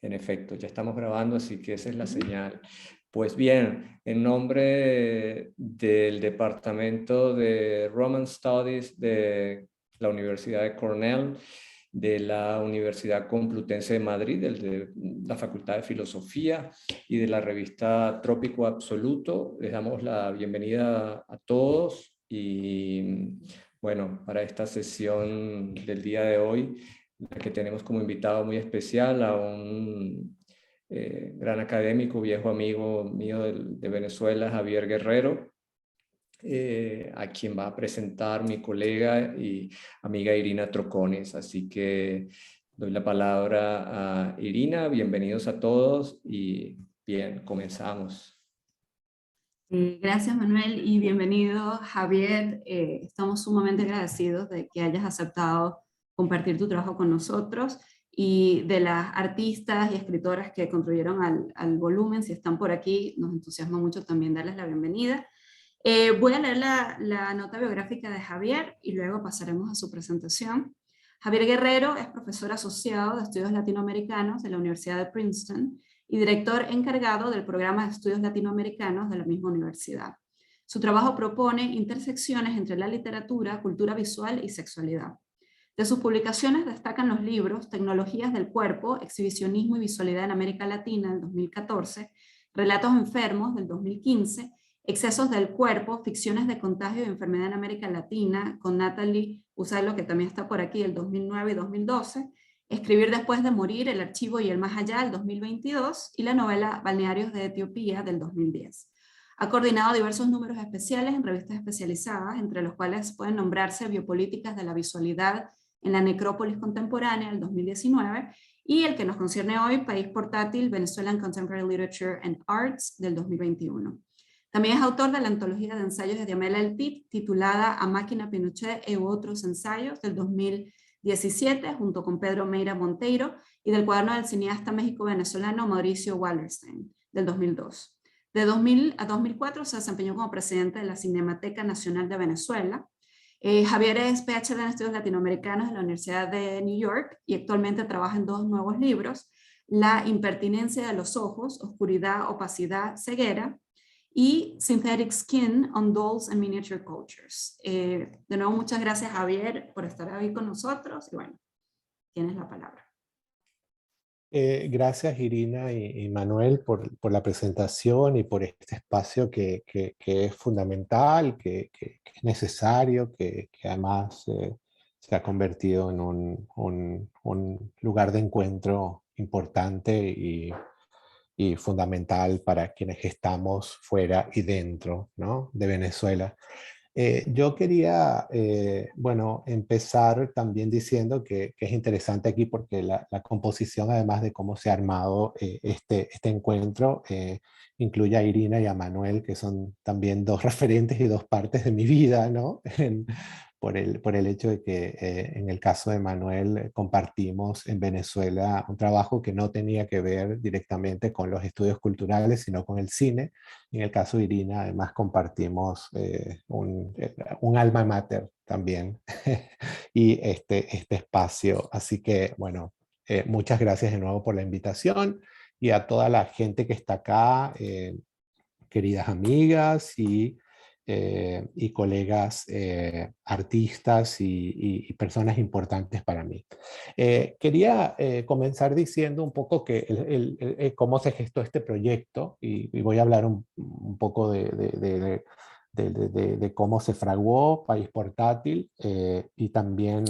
En efecto, ya estamos grabando, así que esa es la señal. Pues bien, en nombre del Departamento de Roman Studies de la Universidad de Cornell, de la Universidad Complutense de Madrid, de la Facultad de Filosofía y de la revista Trópico Absoluto, les damos la bienvenida a todos y bueno, para esta sesión del día de hoy, la que tenemos como invitado muy especial a un gran académico, viejo amigo mío de Venezuela, Javier Guerrero, a quien va a presentar mi colega y amiga Irina Troconis. Así que doy la palabra a Irina. Bienvenidos a todos y bien, comenzamos. Gracias, Manuel, y bienvenido, Javier. Estamos sumamente agradecidos de que hayas aceptado compartir tu trabajo con nosotros y de las artistas y escritoras que contribuyeron al volumen. Si están por aquí, nos entusiasma mucho también darles la bienvenida. Voy a leer la nota biográfica de Javier y luego pasaremos a su presentación. Javier Guerrero es profesor asociado de estudios latinoamericanos de la Universidad de Princeton y director encargado del programa de estudios latinoamericanos de la misma universidad. Su trabajo propone intersecciones entre la literatura, cultura visual y sexualidad. De sus publicaciones destacan los libros Tecnologías del Cuerpo, Exhibicionismo y Visualidad en América Latina, del 2014, Relatos Enfermos, del 2015, Excesos del Cuerpo, Ficciones de Contagio y Enfermedad en América Latina, con Natalie Usalo, que también está por aquí, del 2009 y 2012, Escribir después de morir, El archivo y el más allá, del 2022, y la novela Balnearios de Etiopía, del 2010. Ha coordinado diversos números especiales en revistas especializadas, entre los cuales pueden nombrarse Biopolíticas de la Visualidad en la Necrópolis Contemporánea, del 2019, y el que nos concierne hoy, País Portátil, Venezuelan Contemporary Literature and Arts, del 2021. También es autor de la antología de ensayos de Diamela El Tip, titulada A Máquina Pinochet y otros ensayos, del 2017, junto con Pedro Meira Monteiro, y del cuaderno del cineasta México-venezolano Mauricio Wallerstein, del 2002. De 2000 a 2004 se desempeñó como presidente de la Cinemateca Nacional de Venezuela. Javier es PhD en Estudios Latinoamericanos de la Universidad de New York y actualmente trabaja en dos nuevos libros: La impertinencia de los ojos, oscuridad, opacidad, ceguera, y Synthetic Skin on Dolls and Miniature Cultures. De nuevo, muchas gracias, Javier, por estar ahí con nosotros, y bueno, tienes la palabra. Gracias, Irina y Manuel, por la presentación y por este espacio que es fundamental, que es necesario, que además se ha convertido en un lugar de encuentro importante y fundamental para quienes estamos fuera y dentro, ¿no?, de Venezuela. Yo quería, bueno, empezar también diciendo que es interesante aquí porque la composición, además de cómo se ha armado este encuentro, incluye a Irina y a Manuel, que son también dos referentes y dos partes de mi vida, ¿no? Por el hecho de que en el caso de Manuel compartimos en Venezuela un trabajo que no tenía que ver directamente con los estudios culturales, sino con el cine. En el caso de Irina, además, compartimos un alma mater también y este espacio. Así que, bueno, muchas gracias de nuevo por la invitación y a toda la gente que está acá, queridas amigas y colegas artistas y personas importantes para mí. Quería comenzar diciendo un poco cómo se gestó este proyecto y voy a hablar un poco de cómo se fraguó País Portátil y también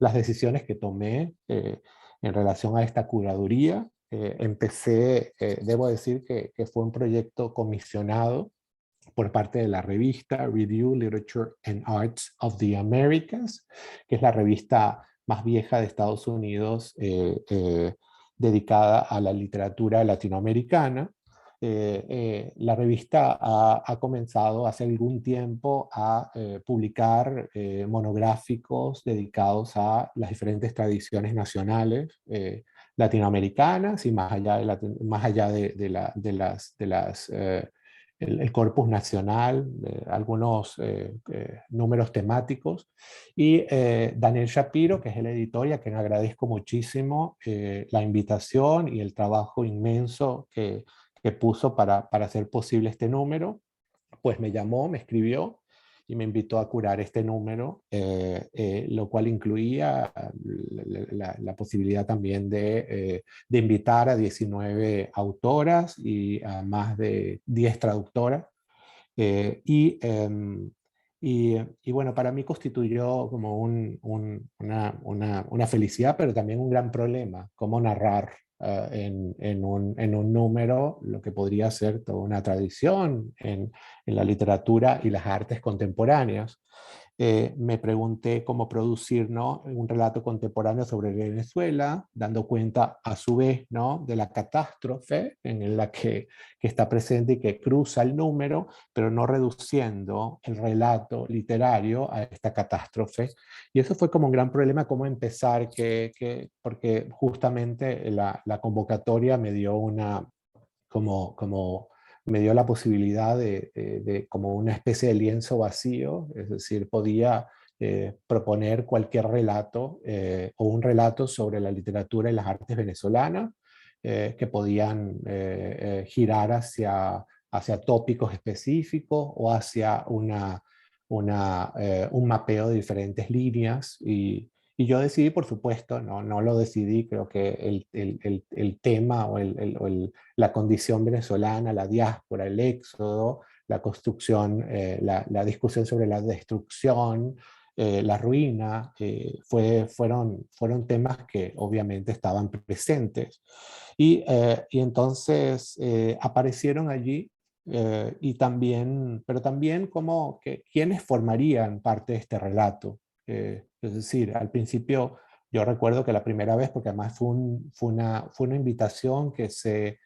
las decisiones que tomé en relación a esta curaduría. Empecé, debo decir que fue un proyecto comisionado por parte de la revista Review Literature and Arts of the Americas, que es la revista más vieja de Estados Unidos dedicada a la literatura latinoamericana. La revista ha comenzado hace algún tiempo a publicar monográficos dedicados a las diferentes tradiciones nacionales latinoamericanas y más allá de las el corpus nacional, algunos números temáticos, y Daniel Shapiro, que es el editor y a quien agradezco muchísimo la invitación y el trabajo inmenso que puso para hacer posible este número, pues me llamó, me escribió y me invitó a curar este número, lo cual incluía la posibilidad también de invitar a 19 autoras y a más de 10 traductoras. Eh, y, em, y bueno, para mí constituyó como una felicidad, pero también un gran problema, cómo narrar en un número lo que podría ser toda una tradición en la literatura y las artes contemporáneas. Me pregunté cómo producir, ¿no?, un relato contemporáneo sobre Venezuela, dando cuenta a su vez, ¿no?, de la catástrofe en la que está presente y que cruza el número, pero no reduciendo el relato literario a esta catástrofe. Y eso fue como un gran problema, cómo empezar, porque justamente la convocatoria me dio como me dio la posibilidad de como una especie de lienzo vacío, es decir, podía proponer cualquier relato o un relato sobre la literatura y las artes venezolanas que podían girar hacia tópicos específicos o hacia un mapeo de diferentes líneas. Y yo decidí, por supuesto, no lo decidí, creo que el tema o la condición venezolana, la diáspora, el éxodo, la construcción, la discusión sobre la destrucción, la ruina, fueron temas que obviamente estaban presentes. Y entonces aparecieron allí y también, pero también como que quiénes formarían parte de este relato. Es decir, al principio yo recuerdo que la primera vez, porque además fue una invitación que se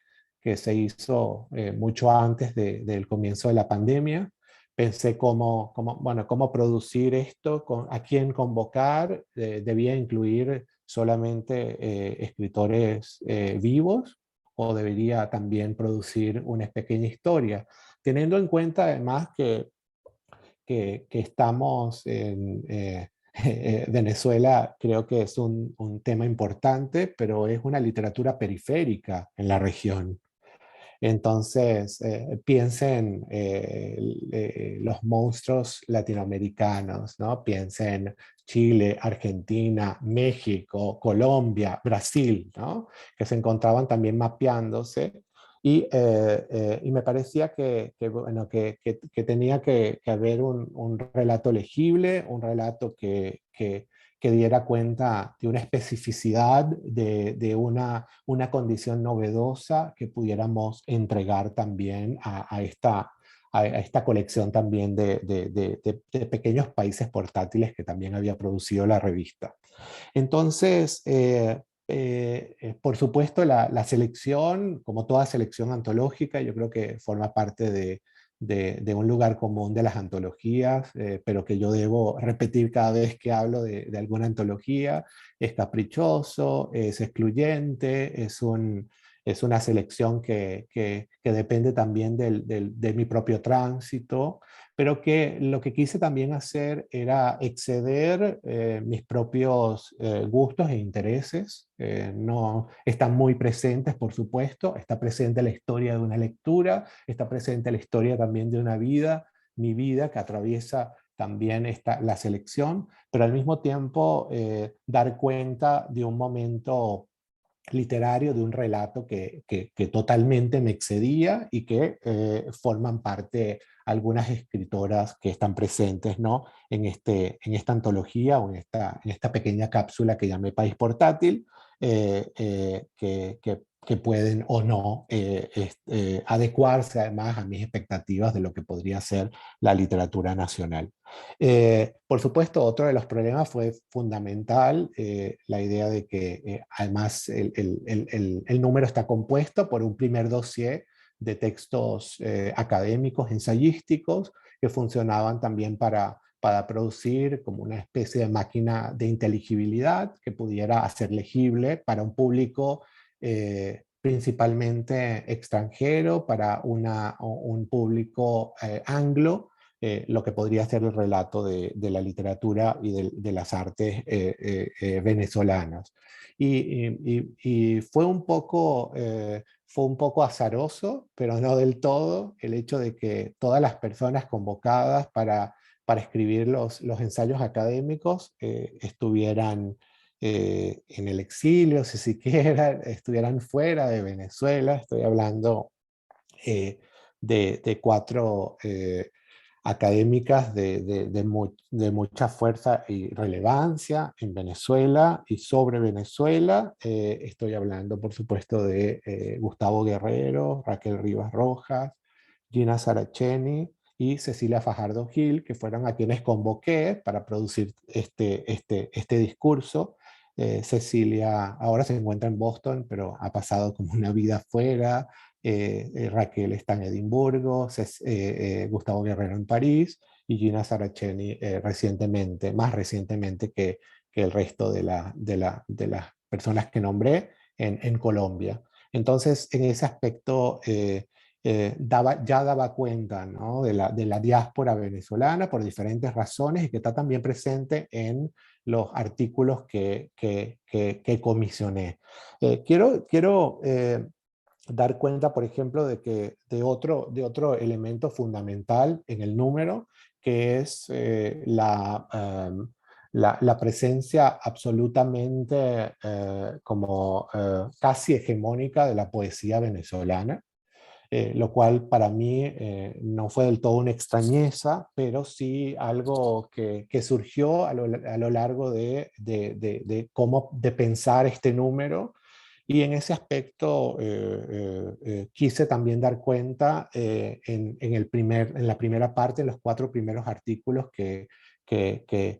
hizo mucho antes del comienzo de la pandemia, pensé cómo producir esto, a quién convocar, debía incluir solamente escritores vivos o debería también producir una pequeña historia, teniendo en cuenta además que estamos en Venezuela, creo que es un tema importante, pero es una literatura periférica en la región. Entonces, piensen los monstruos latinoamericanos, ¿no? Piensen Chile, Argentina, México, Colombia, Brasil, ¿no?, que se encontraban también mapeándose. Y me parecía bueno, que tenía que haber un relato legible, un relato que diera cuenta de una especificidad, de una condición novedosa que pudiéramos entregar también a esta colección también de pequeños países portátiles que también había producido la revista. Entonces, por supuesto, la selección, como toda selección antológica, yo creo que forma parte de un lugar común de las antologías, pero que yo debo repetir cada vez que hablo de alguna antología. Es caprichoso, es excluyente, es una selección que depende también de mi propio tránsito, pero que lo que quise también hacer era exceder mis propios gustos e intereses. No, están muy presentes, por supuesto, está presente la historia de una lectura, está presente la historia también de una vida, mi vida, que atraviesa también la selección, pero al mismo tiempo dar cuenta de un momento literario, de un relato que totalmente me excedía y que forman parte algunas escritoras que están presentes, ¿no?, en esta antología o en esta pequeña cápsula que llamé País Portátil, que pueden o no adecuarse además a mis expectativas de lo que podría ser la literatura nacional. Por supuesto, otro de los problemas fue fundamental, la idea de que además el número está compuesto por un primer dossier de textos académicos, ensayísticos, que funcionaban también para producir como una especie de máquina de inteligibilidad que pudiera hacer legible para un público principalmente extranjero, para un público anglo, lo que podría ser el relato de la literatura y de las artes venezolanas. Y fue un poco azaroso, pero no del todo, el hecho de que todas las personas convocadas para escribir los ensayos académicos estuvieran en el exilio, si siquiera estuvieran fuera de Venezuela. Estoy hablando de cuatro académicas de mucha fuerza y relevancia en Venezuela y sobre Venezuela. Estoy hablando, por supuesto, de Gustavo Guerrero, Raquel Rivas Rojas, Gina Saracheni y Cecilia Fajardo Gil, que fueron a quienes convoqué para producir este discurso. Cecilia ahora se encuentra en Boston, pero ha pasado como una vida afuera. Raquel está en Edimburgo, Gustavo Guerrero en París y Gina Saracheni más recientemente que el resto de las personas que nombré en Colombia. Entonces, en ese aspecto ya daba cuenta, ¿no?, de la diáspora venezolana por diferentes razones, y que está también presente en los artículos que comisioné. Quiero dar cuenta, por ejemplo, de otro elemento fundamental en el número, que es la presencia absolutamente como casi hegemónica de la poesía venezolana. Lo cual para mí no fue del todo una extrañeza, pero sí algo que surgió a lo largo de pensar este número. Y en ese aspecto quise también dar cuenta en la primera parte, en los 4 primeros artículos que, que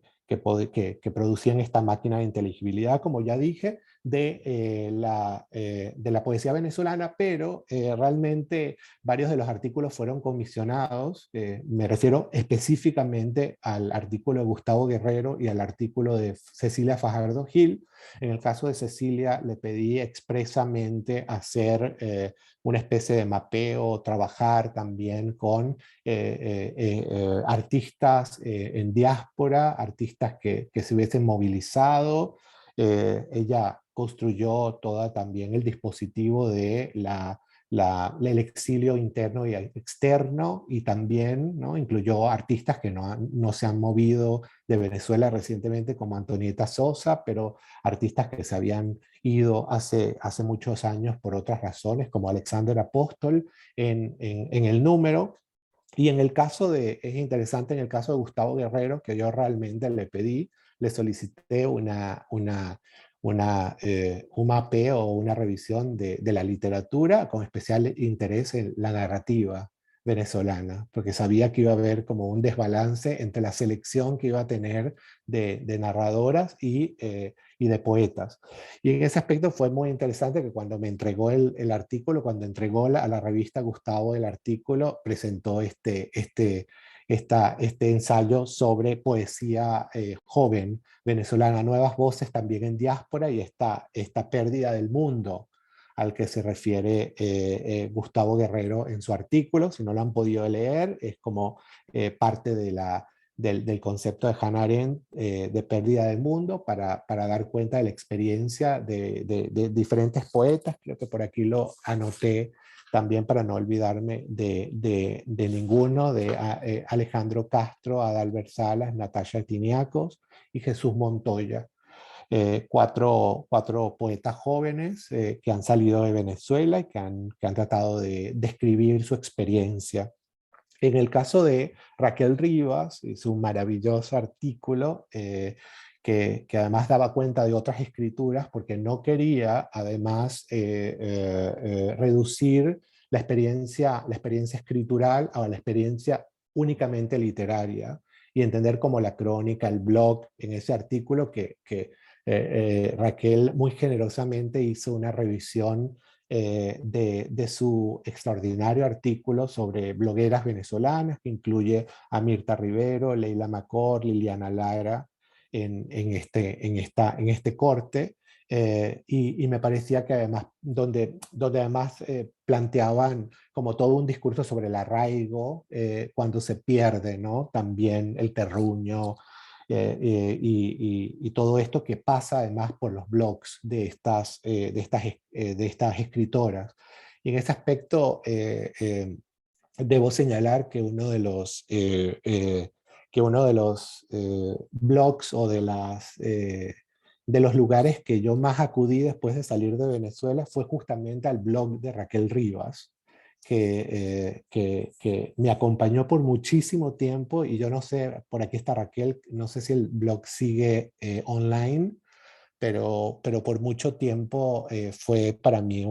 producían esta máquina de inteligibilidad, como ya dije, de la poesía venezolana, pero realmente varios de los artículos fueron comisionados. Me refiero específicamente al artículo de Gustavo Guerrero y al artículo de Cecilia Fajardo Gil. En el caso de Cecilia le pedí expresamente hacer una especie de mapeo, trabajar también con artistas en diáspora, artistas que se hubiesen movilizado. Ella construyó toda también el dispositivo de el exilio interno y externo, y también, ¿no?, incluyó artistas que no se han movido de Venezuela recientemente, como Antonieta Sosa, pero artistas que se habían ido hace muchos años por otras razones, como Alexander Apóstol en el número. Y es interesante, en el caso de Gustavo Guerrero, que yo realmente le solicité un mapeo o una revisión de la literatura con especial interés en la narrativa venezolana, porque sabía que iba a haber como un desbalance entre la selección que iba a tener de narradoras y de poetas. Y en ese aspecto fue muy interesante que cuando me entregó el artículo, cuando entregó a la revista Gustavo el artículo, presentó este ensayo sobre poesía joven venezolana, nuevas voces también en diáspora, y esta pérdida del mundo al que se refiere Gustavo Guerrero en su artículo. Si no lo han podido leer, es como parte del concepto de Hannah Arendt de pérdida del mundo, para dar cuenta de la experiencia de diferentes poetas. Creo que por aquí lo anoté también para no olvidarme de ninguno, de Alejandro Castro, Adalbert Salas, Natalia Tiniacos y Jesús Montoya. Cuatro poetas jóvenes que han salido de Venezuela y que han tratado de describir su experiencia. En el caso de Raquel Rivas, hizo un maravilloso artículo que además daba cuenta de otras escrituras, porque no quería además reducir la experiencia escritural a la experiencia únicamente literaria, y entender como la crónica, el blog, en ese artículo Raquel muy generosamente hizo una revisión de su extraordinario artículo sobre blogueras venezolanas, que incluye a Mirta Rivero, Leila Macor, Liliana Lara en este corte. y me parecía que además, donde además planteaban como todo un discurso sobre el arraigo cuando se pierde, ¿no? También el terruño y todo esto que pasa además por los blogs de estas escritoras. Y en ese aspecto debo señalar que uno de los blogs o de los lugares que yo más acudí después de salir de Venezuela fue justamente al blog de Raquel Rivas, que me acompañó por muchísimo tiempo, y yo no sé, por aquí está Raquel, no sé si el blog sigue online, pero por mucho tiempo fue para mí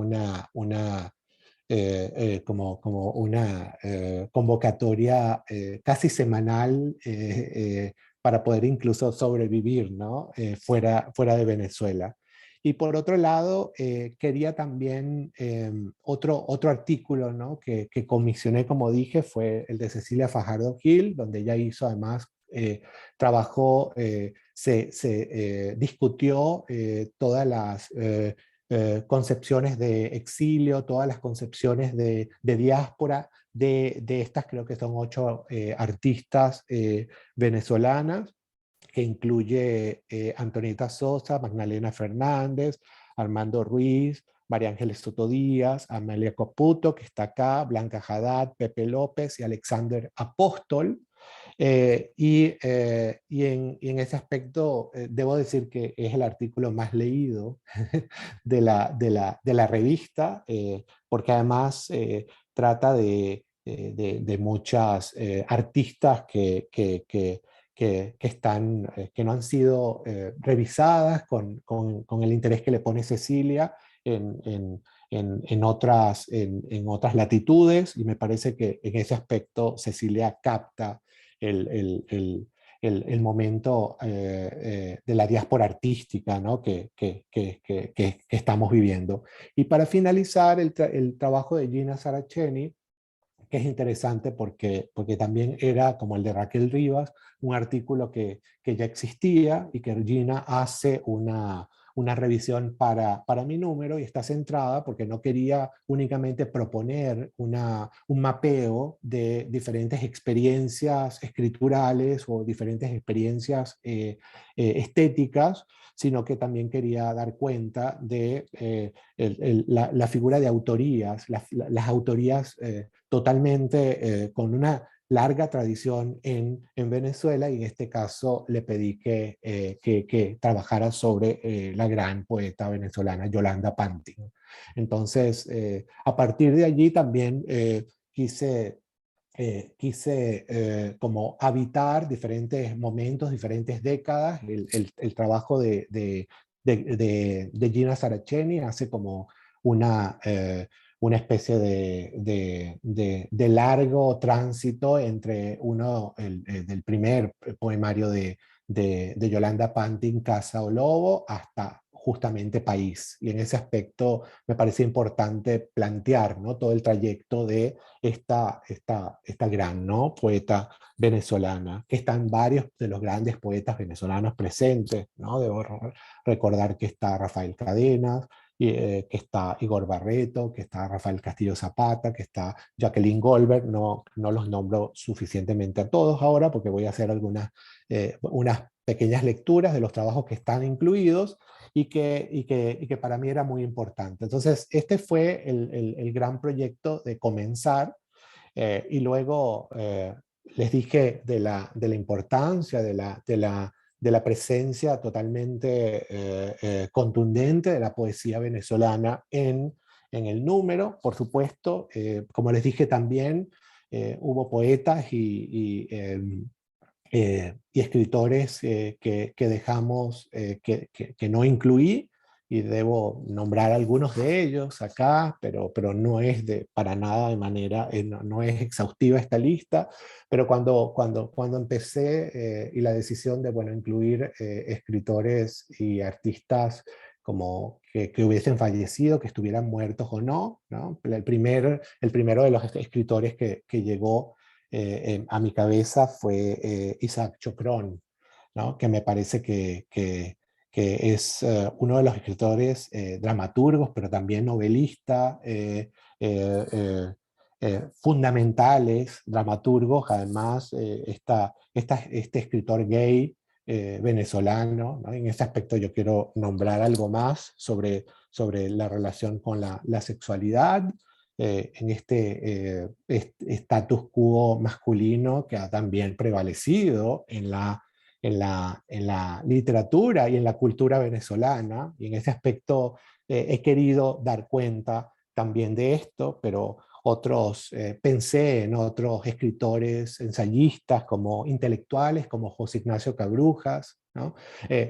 como una convocatoria casi semanal para poder incluso sobrevivir, ¿no? Fuera de Venezuela. Y por otro lado, quería también otro artículo, ¿no? que comisioné, como dije, fue el de Cecilia Fajardo Gil, donde ella hizo además, trabajó, se discutió todas las concepciones de exilio, todas las concepciones de diáspora de estas, creo que son 8 artistas venezolanas, que incluye Antonieta Sosa, Magdalena Fernández, Armando Ruiz, María Ángeles Soto Díaz, Amelia Coputo, que está acá, Blanca Haddad, Pepe López y Alexander Apóstol. Y en ese aspecto debo decir que es el artículo más leído de la revista, porque además trata de muchas artistas que no han sido revisadas con el interés que le pone Cecilia en otras latitudes, y me parece que en ese aspecto Cecilia capta el, el, el, el momento de la diáspora artística, ¿no? que estamos viviendo. Y para finalizar, el trabajo de Gina Saraceni, que es interesante porque también era, como el de Raquel Rivas, un artículo que ya existía y que Gina hace una revisión para mi número, y está centrada porque no quería únicamente proponer un mapeo de diferentes experiencias escriturales o diferentes experiencias estéticas, sino que también quería dar cuenta de la figura de autorías, las autorías totalmente con una larga tradición en Venezuela, y en este caso le pedí que trabajara sobre la gran poeta venezolana Yolanda Pantin. Entonces, a partir de allí también quise como habitar diferentes momentos, diferentes décadas. El trabajo de Gina Saraceni hace como una, una especie de largo tránsito entre del primer poemario de Yolanda Pantin, Casa o Lobo, hasta justamente País. Y en ese aspecto me parece importante plantear, ¿no? todo el trayecto de esta gran, ¿no? poeta venezolana, que están varios de los grandes poetas venezolanos presentes, ¿no? Debo recordar que está Rafael Cadenas, que está Igor Barreto, que está Rafael Castillo Zapata, que está Jacqueline Goldberg. No los nombro suficientemente a todos ahora porque voy a hacer unas pequeñas lecturas de los trabajos que están incluidos y que para mí era muy importante. Entonces, este fue el gran proyecto de comenzar, y luego les dije de la importancia de la presencia totalmente contundente de la poesía venezolana en el número. Por supuesto, como les dije también, hubo poetas y escritores que dejamos, que no incluí, y debo nombrar algunos de ellos acá, pero no es para nada de manera, no es exhaustiva esta lista. Pero cuando empecé, y la decisión de, bueno, incluir escritores y artistas como que hubiesen fallecido, que estuvieran muertos o no, ¿no? El primero de los escritores que llegó a mi cabeza fue Isaac Chocrón, ¿no? Que me parece que es uno de los escritores dramaturgos, pero también novelista, fundamentales, dramaturgos, además este escritor gay venezolano, ¿no? En ese aspecto yo quiero nombrar algo más sobre la relación con la sexualidad, en este status quo masculino que ha también prevalecido en la literatura y en la cultura venezolana, y en ese aspecto he querido dar cuenta también de esto, pero pensé en otros escritores, ensayistas, como intelectuales, como José Ignacio Cabrujas, ¿no?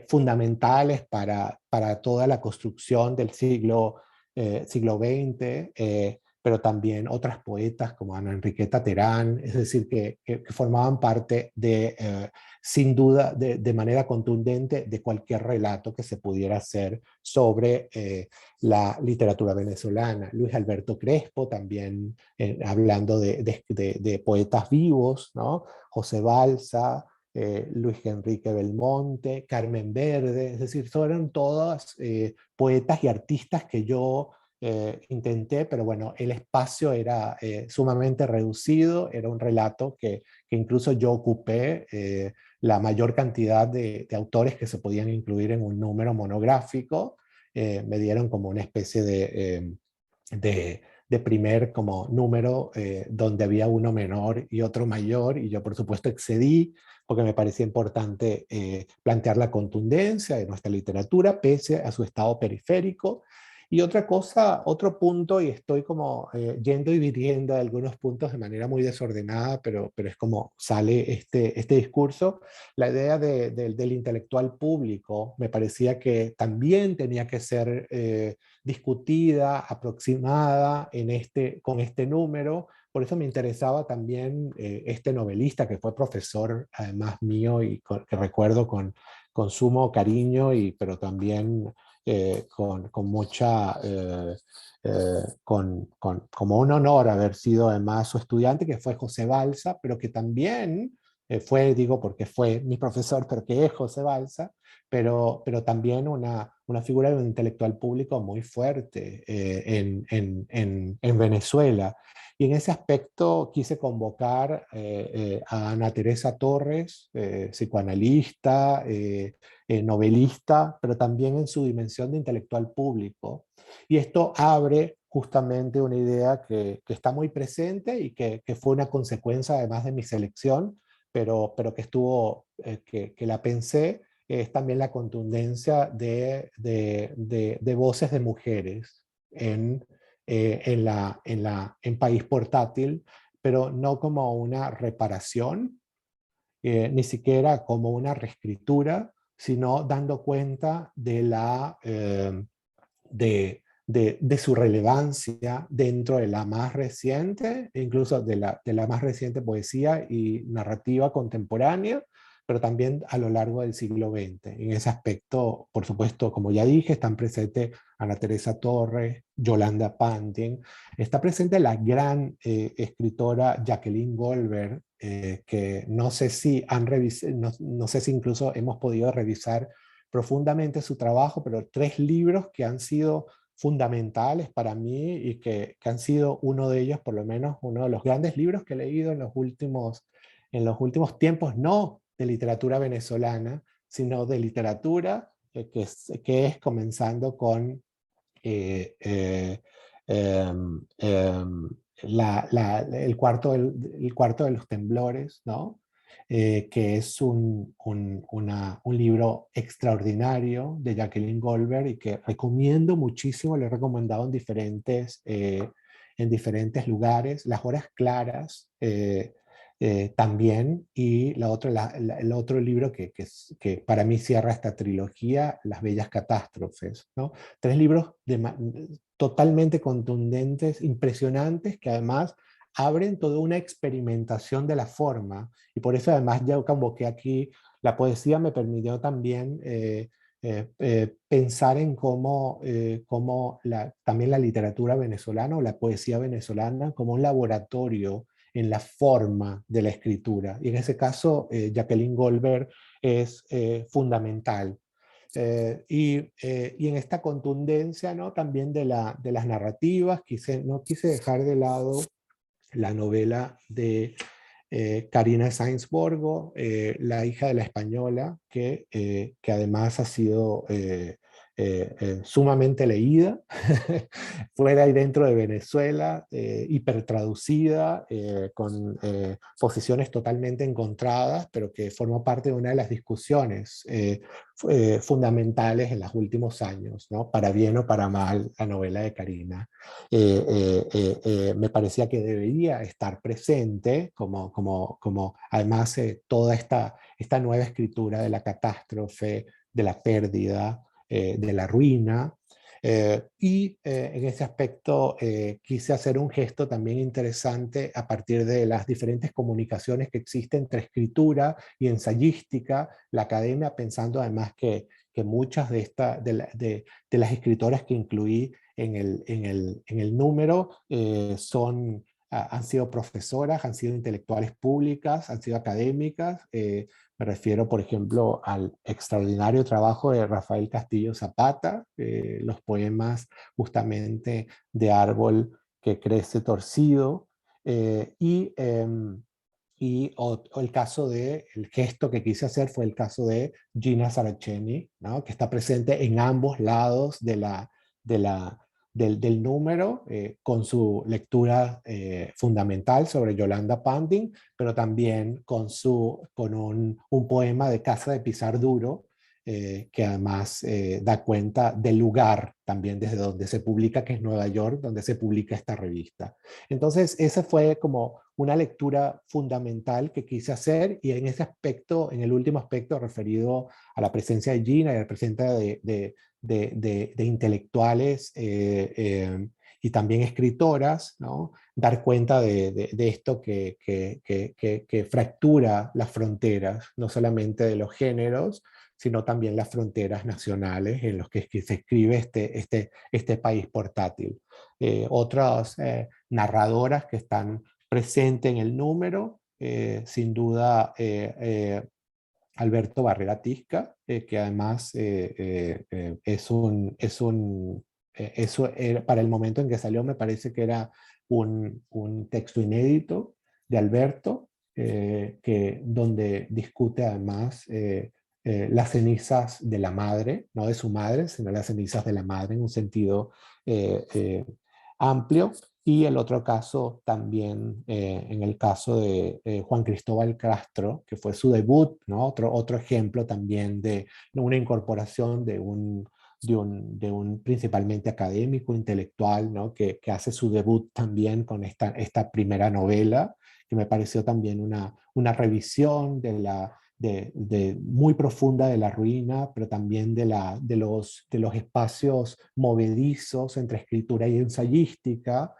Fundamentales para toda la construcción del siglo XX, pero también otras poetas como Ana Enriqueta Terán, es decir, que formaban parte sin duda, de manera contundente, de cualquier relato que se pudiera hacer sobre la literatura venezolana. Luis Alberto Crespo también, hablando de poetas vivos, ¿no? José Balsa, Luis Enrique Belmonte, Carmen Verde, es decir, fueron todas poetas y artistas que yo intenté, pero bueno, el espacio era sumamente reducido, era un relato que incluso yo ocupé la mayor cantidad de autores que se podían incluir en un número monográfico. Me dieron como una especie de primer como número donde había uno menor y otro mayor, y yo por supuesto excedí porque me parecía importante plantear la contundencia de nuestra literatura pese a su estado periférico. Y otra cosa, otro punto, y estoy como yendo y viniendo de algunos puntos de manera muy desordenada, pero es como sale este discurso, la idea del intelectual público me parecía que también tenía que ser discutida, aproximada con este número. Por eso me interesaba también este novelista que fue profesor, además mío, y que recuerdo con sumo cariño, pero también con mucha, como un honor haber sido además su estudiante, que fue José Balsa, pero que también fue, digo porque fue mi profesor, pero que es José Balsa, pero también una figura de un intelectual público muy fuerte en Venezuela. Y en ese aspecto quise convocar a Ana Teresa Torres, psicoanalista, novelista, pero también en su dimensión de intelectual público. Y esto abre justamente una idea que está muy presente y que fue una consecuencia además de mi selección, pero que estuvo, que la pensé, es también la contundencia de voces de mujeres en País Portátil, pero no como una reparación, ni siquiera como una reescritura, sino dando cuenta de su relevancia dentro de la más reciente, incluso de la más reciente poesía y narrativa contemporánea, pero también a lo largo del siglo XX. En ese aspecto, por supuesto, como ya dije, están presentes Ana Teresa Torres, Yolanda Pantin, está presente la gran escritora Jacqueline Goldberg, que no sé si no sé si incluso hemos podido revisar profundamente su trabajo, pero 3 libros que han sido fundamentales para mí y que han sido uno de ellos, por lo menos uno de los grandes libros que he leído en los últimos tiempos, no de literatura venezolana, sino de literatura que es comenzando con el cuarto de los temblores, ¿no? Que es un libro extraordinario de Jacqueline Goldberg y que recomiendo muchísimo, lo he recomendado en diferentes lugares. Las horas claras también, y el otro libro que para mí cierra esta trilogía, Las bellas catástrofes, ¿no? 3 libros totalmente contundentes, impresionantes, que además abren toda una experimentación de la forma, y por eso además ya convoqué aquí la poesía. Me permitió también pensar en cómo también la literatura venezolana o la poesía venezolana como un laboratorio en la forma de la escritura, y en ese caso Jacqueline Goldberg es fundamental. Y en esta contundencia, ¿no? También de las narrativas, no quise dejar de lado la novela de Carina Sainz-Borgo, la hija de la española, que además ha sido sumamente leída, fuera y dentro de Venezuela, hipertraducida, con posiciones totalmente encontradas, pero que formó parte de una de las discusiones fundamentales en los últimos años, ¿no? Para bien o para mal, la novela de Carina. Me parecía que debería estar presente, como además toda esta nueva escritura de la catástrofe, de la pérdida, de la ruina. En ese aspecto quise hacer un gesto también interesante a partir de las diferentes comunicaciones que existen entre escritura y ensayística, la academia, pensando además que muchas de las escritoras que incluí en el número han sido profesoras, han sido intelectuales públicas, han sido académicas. Me refiero, por ejemplo, al extraordinario trabajo de Rafael Castillo Zapata, los poemas justamente de Árbol que crece torcido, o el caso el gesto que quise hacer fue el caso de Gina Saraceni, ¿no? Que está presente en ambos lados de la, del número, con su lectura fundamental sobre Yolanda Panding, pero también con un poema de Casa de Pizarro, que además da cuenta del lugar también desde donde se publica, que es Nueva York, donde se publica esta revista. Entonces, esa fue como una lectura fundamental que quise hacer, y en ese aspecto, en el último aspecto referido a la presencia de Gina y a la presencia de intelectuales y también escritoras, ¿no? Dar cuenta de esto que fractura las fronteras, no solamente de los géneros, sino también las fronteras nacionales en los que se escribe este país portátil. Otras narradoras que están presentes en el número, sin duda Alberto Barrera Tisca, que además para el momento en que salió me parece que era un texto inédito de Alberto, donde discute además las cenizas de la madre, no de su madre, sino las cenizas de la madre en un sentido amplio. Y el otro caso también, en el caso de Juan Cristóbal Castro, que fue su debut, ¿no? Otro ejemplo también de una incorporación de un principalmente académico, intelectual, ¿no? que hace su debut también con esta primera novela, que me pareció también una revisión muy profunda de la ruina, pero también de los espacios movedizos entre escritura y ensayística.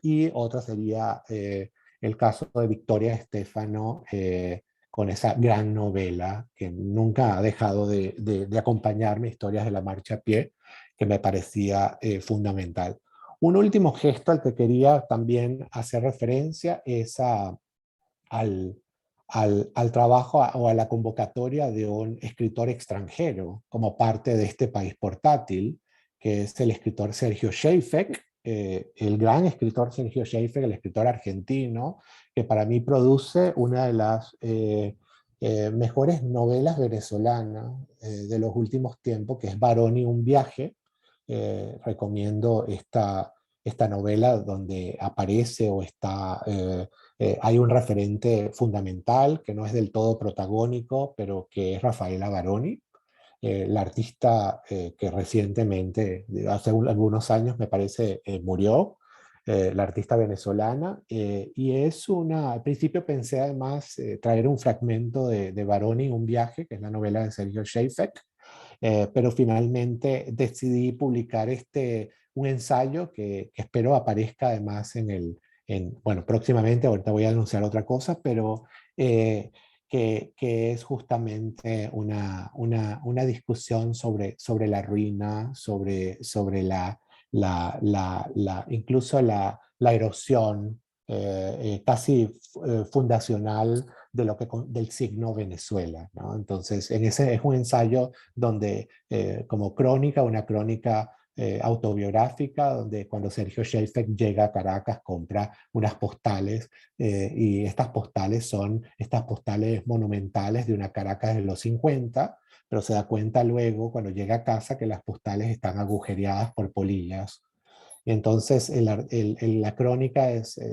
Y otra sería el caso de Victoria Estefano, con esa gran novela que nunca ha dejado de acompañarme, Historias de la marcha a pie, que me parecía fundamental. Un último gesto al que quería también hacer referencia es al trabajo o a la convocatoria de un escritor extranjero como parte de este país portátil, que es el escritor Sergio Schaeffek, el gran escritor Sergio Schaeffek, el escritor argentino, que para mí produce una de las mejores novelas venezolanas de los últimos tiempos, que es Baroni, un viaje. Recomiendo esta novela donde aparece o hay un referente fundamental que no es del todo protagónico, pero que es Rafaela Baroni, la artista que recientemente, hace algunos años me parece, murió, la artista venezolana, y al principio pensé además traer un fragmento de Baroni, un viaje, que es la novela de Sergio Schaeffek, pero finalmente decidí publicar un ensayo que espero aparezca además bueno, próximamente, ahorita voy a anunciar otra cosa, pero que es justamente una discusión sobre la ruina, sobre incluso la erosión casi fundacional del signo Venezuela, ¿no? Entonces, en ese es un ensayo donde, como crónica, una crónica autobiográfica, donde cuando Sergio Schaeffer llega a Caracas compra unas postales, y estas postales son estas postales monumentales de una Caracas de los 50, pero se da cuenta luego cuando llega a casa que las postales están agujereadas por polillas. Entonces, la crónica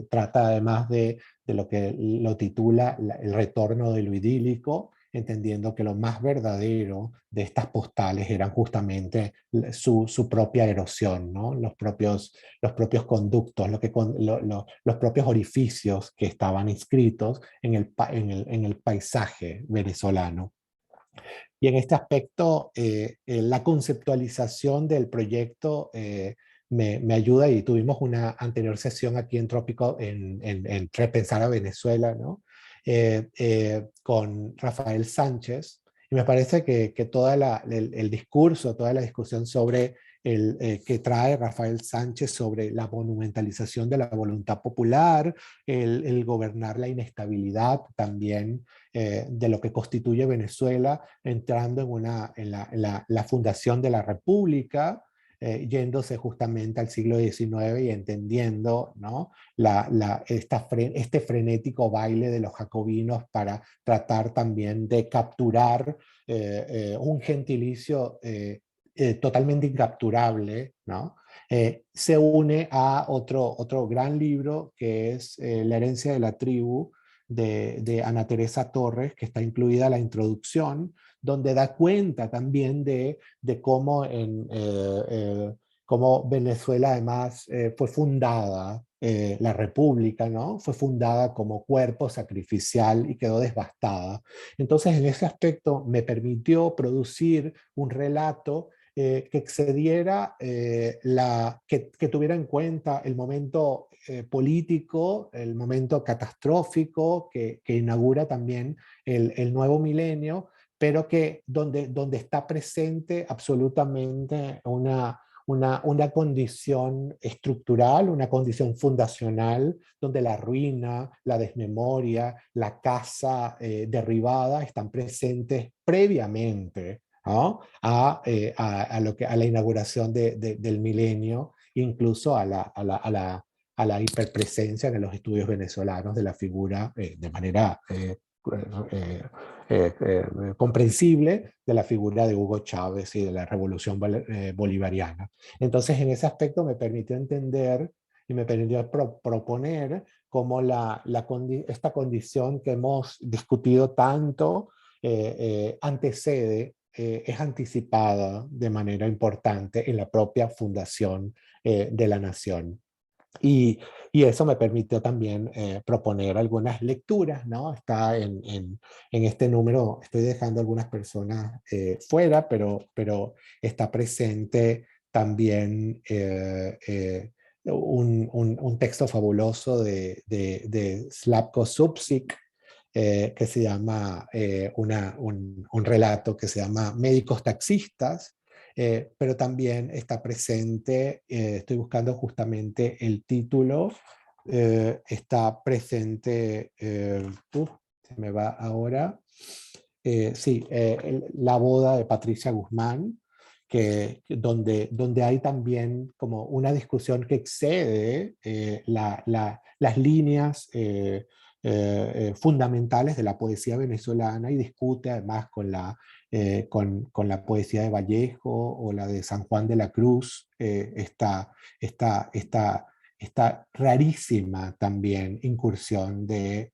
trata además de lo que lo titula el retorno de lo idílico, entendiendo que lo más verdadero de estas postales eran justamente su propia erosión, ¿no? Los propios conductos, los propios orificios que estaban inscritos en el paisaje venezolano. Y en este aspecto, la conceptualización del proyecto me ayuda, y tuvimos una anterior sesión aquí en Trópico en Repensar a Venezuela, ¿no? Con Rafael Sánchez, y me parece que todo el discurso, toda la discusión sobre que trae Rafael Sánchez sobre la monumentalización de la voluntad popular, el gobernar la inestabilidad también de lo que constituye Venezuela, entrando en la fundación de la República, yéndose justamente al siglo XIX y entendiendo, ¿no? Este frenético baile de los jacobinos para tratar también de capturar un gentilicio totalmente incapturable, ¿no? Se une a otro gran libro que es La herencia de la tribu, de Ana Teresa Torres, que está incluida en la introducción, donde da cuenta también de cómo, cómo Venezuela además fue fundada, la República, ¿no? Fue fundada como cuerpo sacrificial y quedó devastada. Entonces, en ese aspecto me permitió producir un relato que excediera, que tuviera en cuenta el momento político, el momento catastrófico que inaugura también el nuevo milenio, pero que donde está presente absolutamente una condición estructural, una condición fundacional, donde la ruina, la desmemoria, la casa derribada están presentes previamente, ¿no? a la inauguración del milenio, incluso a la hiperpresencia de los estudios venezolanos de la figura de manera eh, comprensible, de la figura de Hugo Chávez y de la revolución bolivariana. Entonces, en ese aspecto me permitió entender y me permitió proponer cómo esta condición que hemos discutido tanto antecede, es anticipada de manera importante en la propia fundación de la nación. Y, y eso me permitió también proponer algunas lecturas, ¿no? Está en este número, estoy dejando algunas personas fuera, pero está presente también un texto fabuloso de Slavko Zubčík, que se llama, un relato que se llama Médicos Taxistas, pero también está presente, estoy buscando justamente el título, está presente, se me va ahora, sí, La boda de Patricia Guzmán, donde hay también como una discusión que excede las líneas fundamentales de la poesía venezolana, y discute además con la poesía de Vallejo o la de San Juan de la Cruz, esta rarísima también incursión de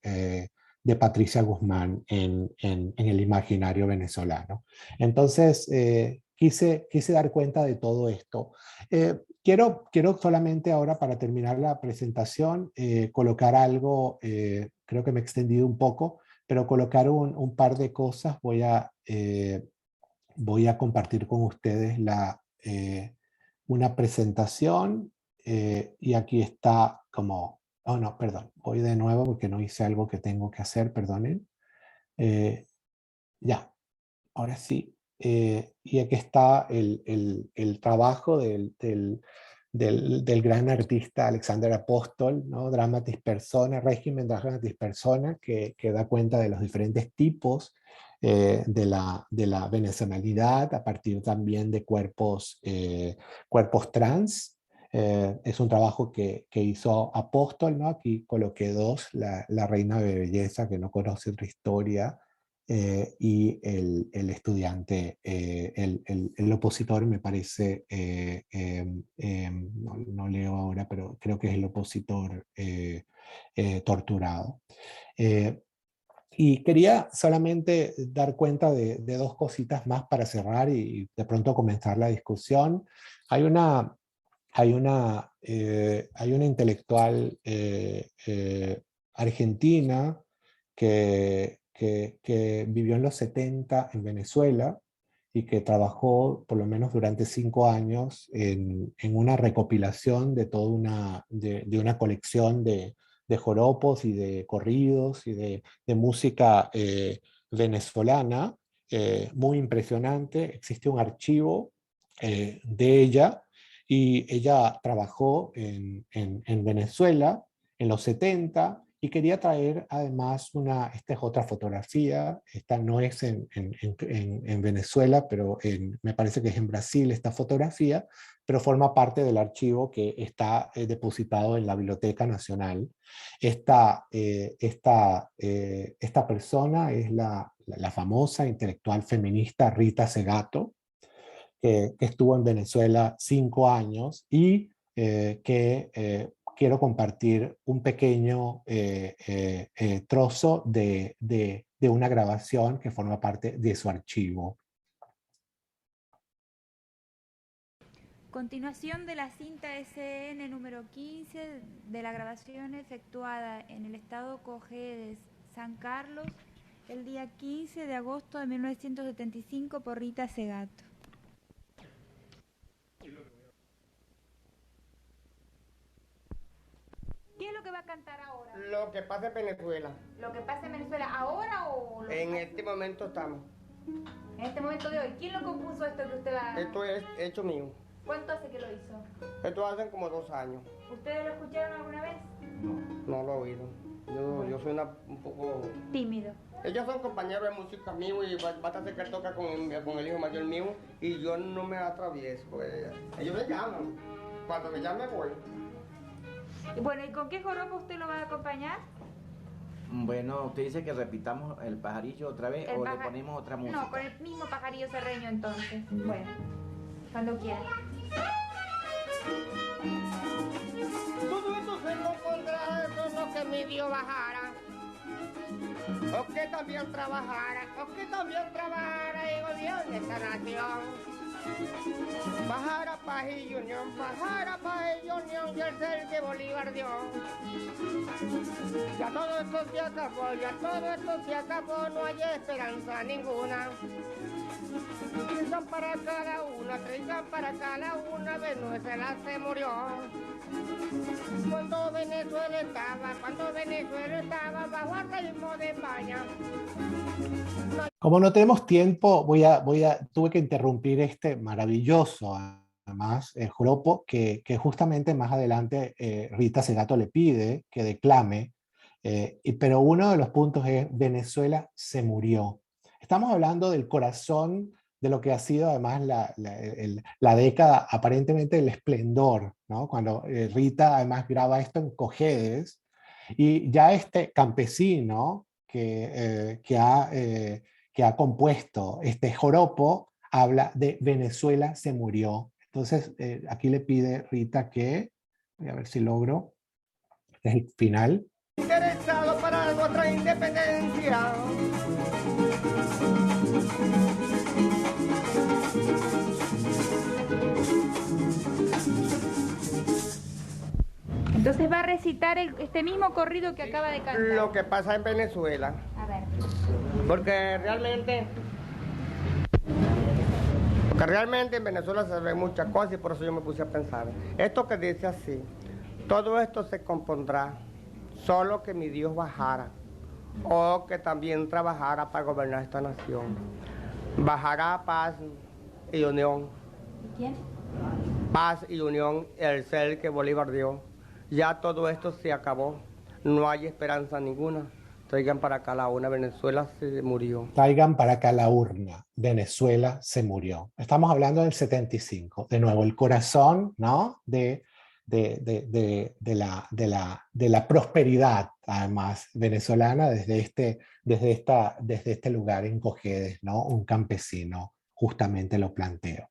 Patricia Guzmán en el imaginario venezolano. Entonces, quise dar cuenta de todo esto. Quiero solamente ahora, para terminar la presentación, colocar algo, creo que me he extendido un poco, pero colocar un par de cosas. Voy a compartir con ustedes una presentación, y aquí está como, oh no, perdón, voy de nuevo porque no hice algo que tengo que hacer, perdonen. Ya, ahora sí. Y aquí está el trabajo del gran artista Alexander Apostol, ¿no? Dramatis Persona, Régimen Dramatis Persona, que da cuenta de los diferentes tipos de la venezolanidad a partir también de cuerpos trans. Es un trabajo que hizo Apóstol, ¿no? Aquí coloqué dos, la reina de belleza que no conoce otra historia, y el estudiante, el opositor, me parece, no leo ahora, pero creo que es el opositor torturado. Y quería solamente dar cuenta de dos cositas más para cerrar y de pronto comenzar la discusión. Hay una intelectual argentina que vivió en los 70 en Venezuela y que trabajó por lo menos durante 5 años en una recopilación de toda de una colección de joropos y de corridos y de música venezolana, muy impresionante. Existe un archivo de ella, y ella trabajó en Venezuela en los 70 y quería traer además esta es otra fotografía, esta no es en Venezuela, pero me parece que es en Brasil esta fotografía, pero forma parte del archivo que está depositado en la Biblioteca Nacional. Esta persona es la famosa intelectual feminista Rita Segato, que estuvo en Venezuela 5 años y quiero compartir un pequeño trozo de una grabación que forma parte de su archivo. Continuación de la cinta SN número 15 de la grabación efectuada en el estado Cojedes, San Carlos, el día 15 de agosto de 1975 por Rita Segato. ¿Qué es lo que va a cantar ahora? Lo que pasa en Venezuela. ¿Lo que pasa en Venezuela ahora o...? En este momento estamos. En este momento de hoy. ¿Quién lo compuso esto que usted va...? Esto es hecho mío. ¿Cuánto hace que lo hizo? Esto hace como 2 años. ¿Ustedes lo escucharon alguna vez? No lo he oído. Yo soy un poco... Tímido. Ellos son compañeros de música mío y bastante que él toca con el hijo mayor mío y yo no me atravieso. Pues, ellos me llaman. Cuando me llaman voy. Y bueno, ¿y con qué joropo usted lo va a acompañar? Bueno, usted dice que repitamos el pajarillo otra vez o le ponemos otra música. No, con el mismo pajarillo serreño entonces. Bueno, cuando quiera. Todo esto se compondrá con lo que mi Dios bajara, o que también trabajara, y gobierne esta nación. Bajara paz y unión, y el ser que Bolívar dio. Ya todo esto se acabó, no hay esperanza ninguna. Traigan para cada una, Venezuela se murió. Cuando Venezuela estaba bajo el ritmo de España. Como no tenemos tiempo, tuve que interrumpir este maravilloso, además, el joropo que justamente más adelante Rita Segato le pide que declame, pero uno de los puntos es Venezuela se murió. Estamos hablando del corazón de lo que ha sido además la década aparentemente del esplendor, ¿no? Cuando Rita además graba esto en Cojedes, y ya este campesino que ha compuesto este joropo habla de Venezuela se murió. Entonces aquí le pide Rita que, voy a ver si logro, este es el final. Interesado para nuestra independencia. Entonces va a recitar este mismo corrido que acaba de cantar. Lo que pasa en Venezuela. A ver. Porque realmente en Venezuela se ven muchas cosas y por eso yo me puse a pensar. Esto que dice así, todo esto se compondrá, solo que mi Dios bajara, o que también trabajara para gobernar esta nación. Bajará paz y unión. ¿Quién? paz y unión, el ser que Bolívar dio. Ya todo esto se acabó, no hay esperanza ninguna. Traigan para acá la una, Venezuela se murió. Traigan para acá la urna, Venezuela se murió. Estamos hablando del 75. De nuevo, el corazón, ¿no? de la prosperidad, además, venezolana desde este lugar en Cojedes, ¿no? Un campesino justamente lo planteó.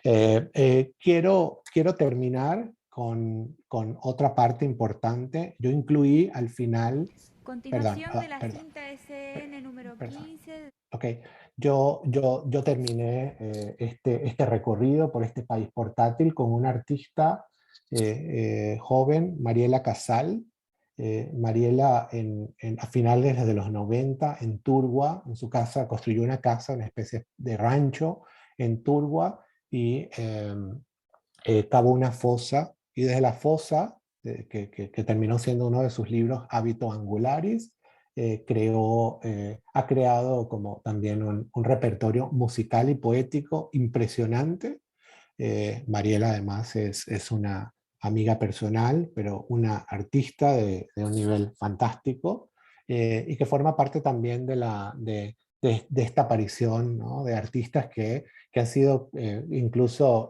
Quiero terminar con otra parte importante. Yo incluí al final... Continuación de la cinta SN número 15. Ok, yo terminé este recorrido por este país portátil con una artista joven, Mariela Casal. Mariela a finales de los 90 en Turgua, en su casa, construyó una casa, una especie de rancho en Turgua y cavó una fosa, y desde la fosa, que terminó siendo uno de sus libros, Hábito Angularis, ha creado como también un repertorio musical y poético impresionante. Mariela además es una amiga personal, pero una artista de un nivel fantástico, y que forma parte también de esta aparición, ¿no? De artistas que han sido incluso...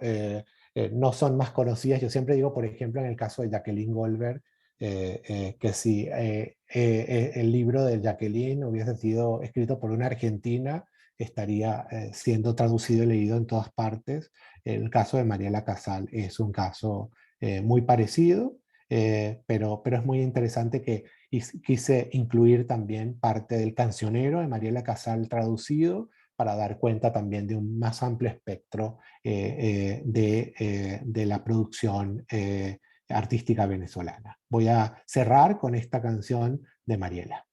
no son más conocidas. Yo siempre digo, por ejemplo, en el caso de Jacqueline Goldberg, que si el libro de Jacqueline hubiese sido escrito por una argentina, estaría siendo traducido y leído en todas partes. El caso de Mariela Casal es un caso muy parecido, pero es muy interesante que quise incluir también parte del cancionero de Mariela Casal traducido, para dar cuenta también de un más amplio espectro de la producción artística venezolana. Voy a cerrar con esta canción de Mariela.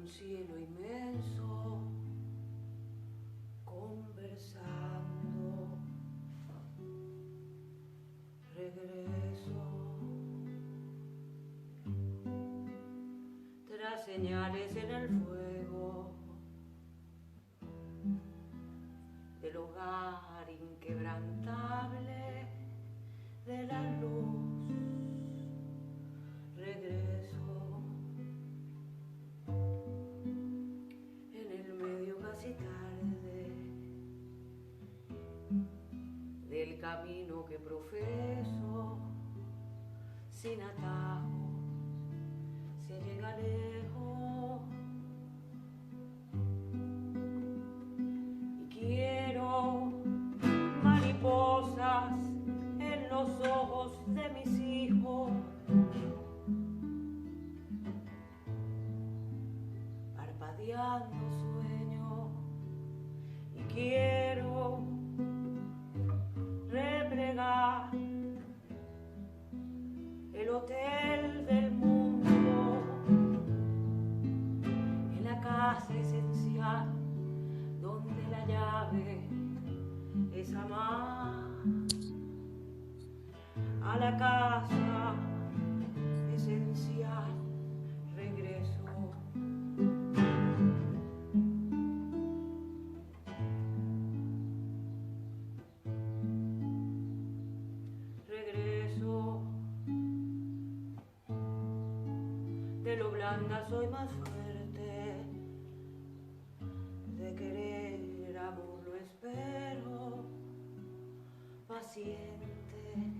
Cielo inmenso, conversando, regreso, tras señales en el fuego, del hogar inquebrantable, de la luz, regreso. Casi tarde del camino que profeso, sin atajos se llega lejos, y quiero mariposas en los ojos de mis hijos, parpadeando quiero replegar el hotel del mundo en la casa esencial donde la llave es amar, a la casa esencial regreso. Soy más fuerte, de querer amor lo espero, paciente,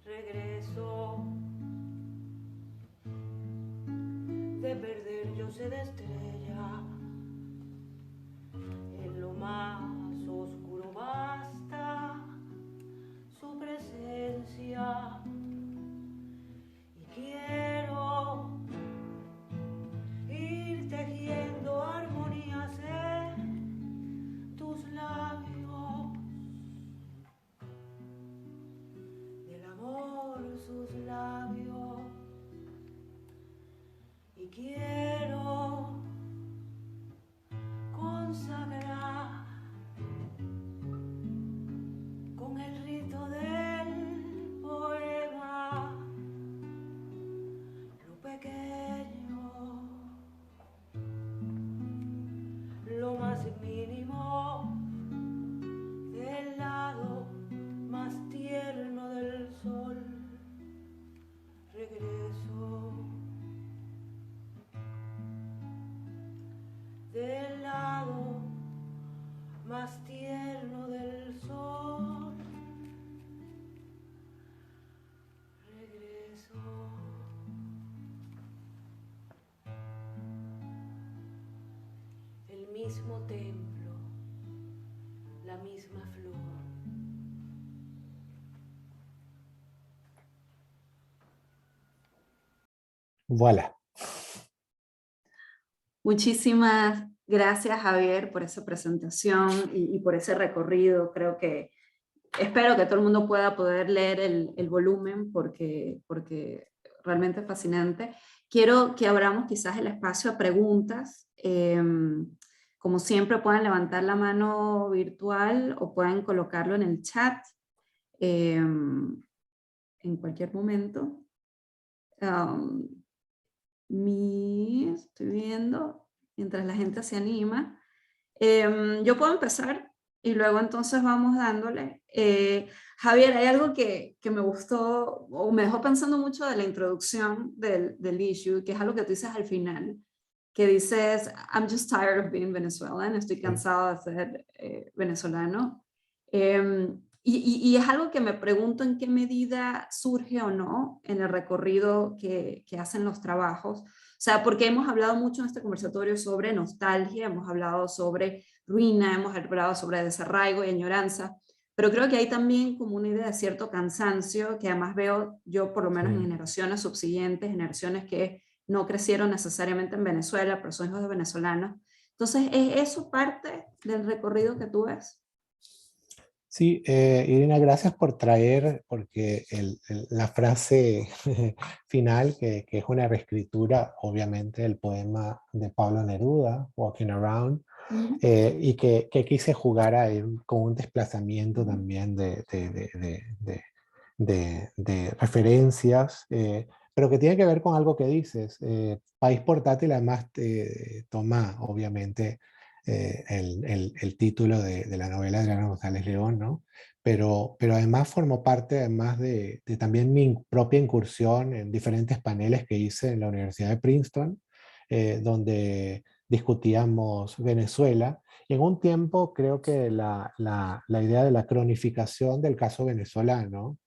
regreso, de perder yo sé de estrella, en lo más oscuro basta su presencia, y quiero tejiendo armonías en tus labios, del amor sus labios, y quiero mismo templo, la misma flor. Voilà. Muchísimas gracias, Javier, por esa presentación y por ese recorrido. Espero que todo el mundo pueda poder leer el volumen porque realmente es fascinante. Quiero que abramos quizás el espacio a preguntas. Como siempre, pueden levantar la mano virtual o pueden colocarlo en el chat en cualquier momento. Estoy viendo, mientras la gente se anima. Yo puedo empezar y luego entonces vamos dándole. Javier, hay algo que me gustó o me dejó pensando mucho de la introducción del issue, que es algo que tú dices al final, que dices, I'm just tired of being Venezuelan, estoy cansado de ser venezolano. Y es algo que me pregunto en qué medida surge o no en el recorrido que hacen los trabajos. O sea, porque hemos hablado mucho en este conversatorio sobre nostalgia, hemos hablado sobre ruina, hemos hablado sobre desarraigo y añoranza, pero creo que hay también como una idea de cierto cansancio, que además veo yo por lo menos en generaciones subsiguientes, generaciones que no crecieron necesariamente en Venezuela, pero son hijos de venezolanos. Entonces, ¿es eso parte del recorrido que tú ves? Sí, Irina, gracias por traer, porque la frase final, que es una reescritura, obviamente, del poema de Pablo Neruda, Walking Around, y que quise jugar ahí con un desplazamiento también de referencias, pero que tiene que ver con algo que dices. País Portátil además toma, obviamente, el título de la novela de Adriana González León, ¿no? Pero además formó parte además de también mi propia incursión en diferentes paneles que hice en la Universidad de Princeton, donde discutíamos Venezuela. Y en un tiempo creo que la idea de la cronificación del caso venezolano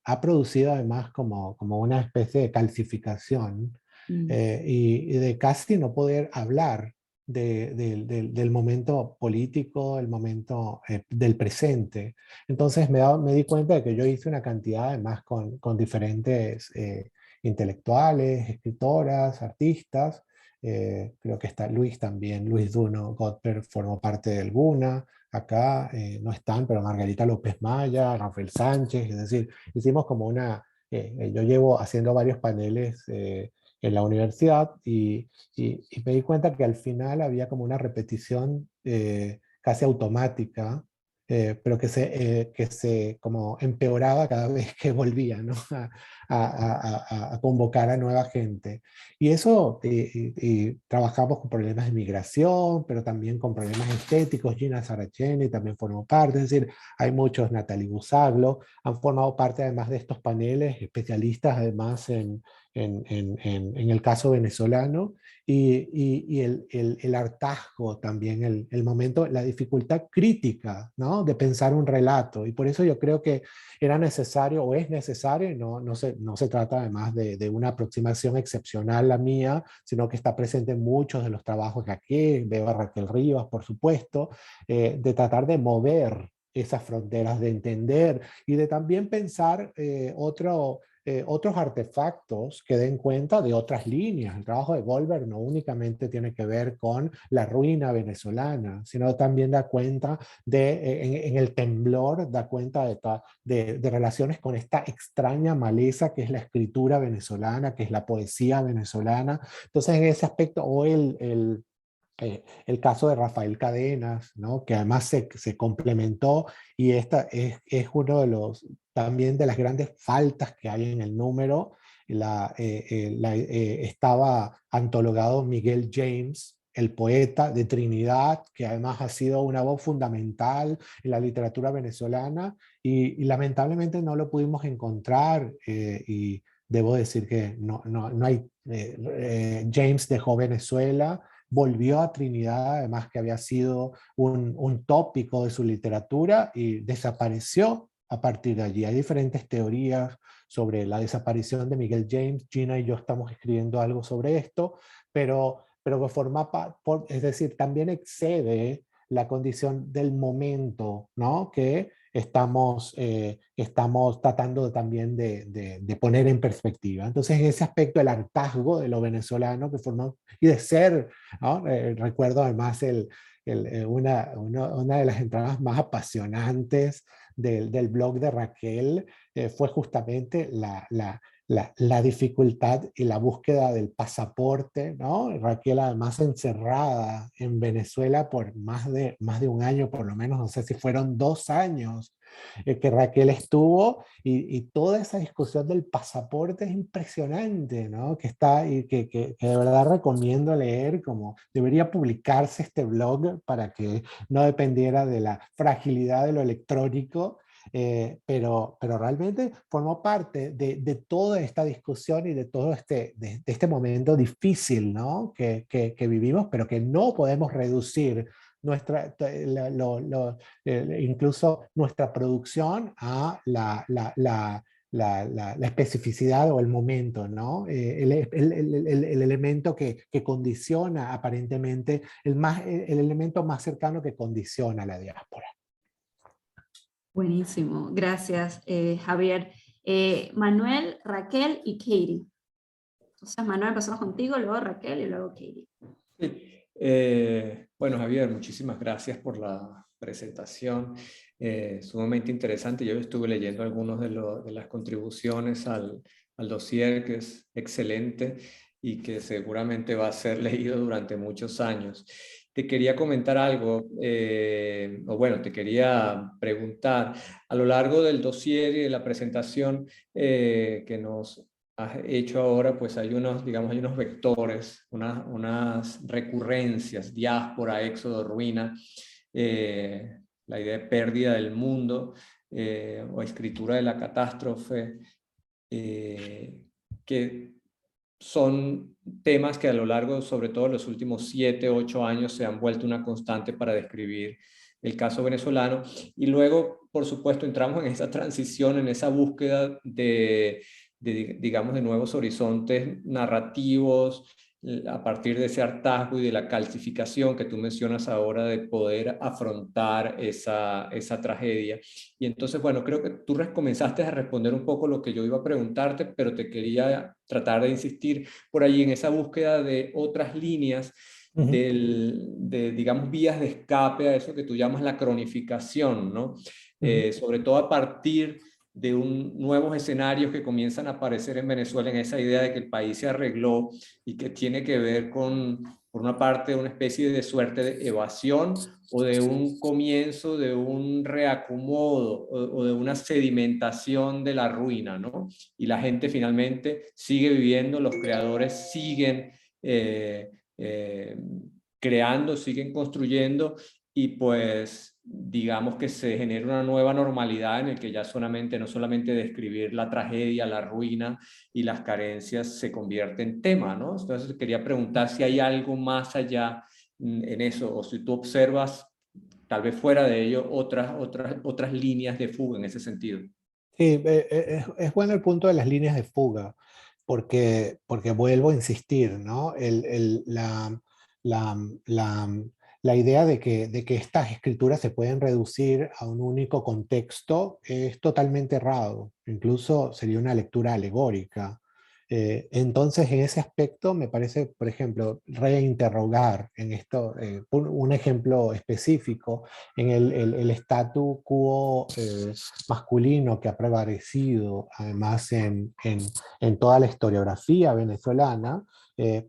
ha producido además como una especie de calcificación y de casi no poder hablar del momento político, el momento del presente. Entonces me di cuenta de que yo hice una cantidad además con diferentes intelectuales, escritoras, artistas. Creo que está Luis también, Luis Duno Godber formó parte de alguna. Acá no están, pero Margarita López Maya, Rafael Sánchez, es decir, hicimos como yo llevo haciendo varios paneles en la universidad y me di cuenta que al final había como una repetición casi automática, pero que se como empeoraba cada vez que volvía, ¿no? a convocar a nueva gente. Y eso, y trabajamos con problemas de migración, pero también con problemas estéticos. Gina Saraceni también formó parte, es decir, hay muchos, Natalie Busaglo, han formado parte además de estos paneles, especialistas además en el caso venezolano, y el hartazgo también, el momento, la dificultad crítica, ¿no? De pensar un relato. Y por eso yo creo que era necesario o es necesario, no se trata además de una aproximación excepcional la mía, sino que está presente en muchos de los trabajos que aquí, veo a Raquel Rivas, por supuesto, de tratar de mover esas fronteras, de entender y de también pensar otros artefactos que den cuenta de otras líneas. El trabajo de Goldberg no únicamente tiene que ver con la ruina venezolana, sino también da cuenta en el temblor, da cuenta de relaciones con esta extraña maleza que es la escritura venezolana, que es la poesía venezolana. Entonces, en ese aspecto, o el caso de Rafael Cadenas, ¿no? Que además se complementó, y esta es uno de los, también de las grandes faltas que hay en el número. Estaba antologado Miguel James, el poeta de Trinidad, que además ha sido una voz fundamental en la literatura venezolana, y lamentablemente no lo pudimos encontrar, y debo decir que no hay. James dejó Venezuela, volvió a Trinidad, además que había sido un tópico de su literatura, y desapareció a partir de allí. Hay diferentes teorías sobre la desaparición de Miguel James. Gina y yo estamos escribiendo algo sobre esto, pero pero que es decir, también excede la condición del momento, ¿no? Que estamos tratando también de poner en perspectiva. Entonces, en ese aspecto, el hartazgo de lo venezolano que formó, y de ser, ¿no? Recuerdo además una de las entradas más apasionantes del blog de Raquel, fue justamente la dificultad y la búsqueda del pasaporte, ¿no? Raquel además encerrada en Venezuela por más de un año, por lo menos, no sé si fueron 2 años que Raquel estuvo, y toda esa discusión del pasaporte es impresionante, ¿no? Que está, y que de verdad recomiendo leer, como debería publicarse este blog para que no dependiera de la fragilidad de lo electrónico. Pero realmente formó parte de toda esta discusión y de todo de este momento difícil, ¿no? que vivimos, pero que no podemos reducir incluso nuestra producción a la especificidad o el momento, ¿no? El elemento que condiciona aparentemente, el elemento más cercano que condiciona a la diáspora. Buenísimo, gracias Javier. Manuel, Raquel y Katie. Entonces Manuel, empezamos contigo, luego Raquel y luego Katie. Sí. Bueno, Javier, muchísimas gracias por la presentación. Sumamente interesante. Yo estuve leyendo algunos de las contribuciones al dossier, que es excelente y que seguramente va a ser leído durante muchos años. Te quería comentar algo, o bueno, te quería preguntar, a lo largo del dossier y de la presentación que nos has hecho ahora, pues hay unos, digamos, hay unos vectores, unas recurrencias: diáspora, éxodo, ruina, la idea de pérdida del mundo, o escritura de la catástrofe, que son temas que a lo largo, sobre todo los últimos 7, 8 años, se han vuelto una constante para describir el caso venezolano. Y luego, por supuesto, entramos en esa transición, en esa búsqueda digamos, de nuevos horizontes narrativos, a partir de ese hartazgo y de la calcificación que tú mencionas ahora, de poder afrontar esa tragedia. Y entonces, bueno, creo que tú comenzaste a responder un poco lo que yo iba a preguntarte, pero te quería tratar de insistir por allí en esa búsqueda de otras líneas, digamos, vías de escape a eso que tú llamas la cronificación, ¿no? Sobre todo a partir de nuevos escenarios que comienzan a aparecer en Venezuela, en esa idea de que el país se arregló y que tiene que ver con, por una parte, una especie de suerte de evasión o de un comienzo de un reacomodo o de una sedimentación de la ruina, ¿no? Y la gente finalmente sigue viviendo, los creadores siguen creando, siguen construyendo, y pues digamos que se genera una nueva normalidad en el que ya no solamente describir la tragedia, la ruina y las carencias se convierte en tema, ¿no? Entonces quería preguntar si hay algo más allá en eso, o si tú observas, tal vez fuera de ello, otras líneas de fuga en ese sentido. Sí, es bueno el punto de las líneas de fuga, porque vuelvo a insistir, ¿no? La idea de que estas escrituras se pueden reducir a un único contexto es totalmente errado. Incluso sería una lectura alegórica. Entonces, en ese aspecto, me parece, por ejemplo, reinterrogar en esto, un ejemplo específico, en el statu quo masculino que ha prevalecido, además, en toda la historiografía venezolana.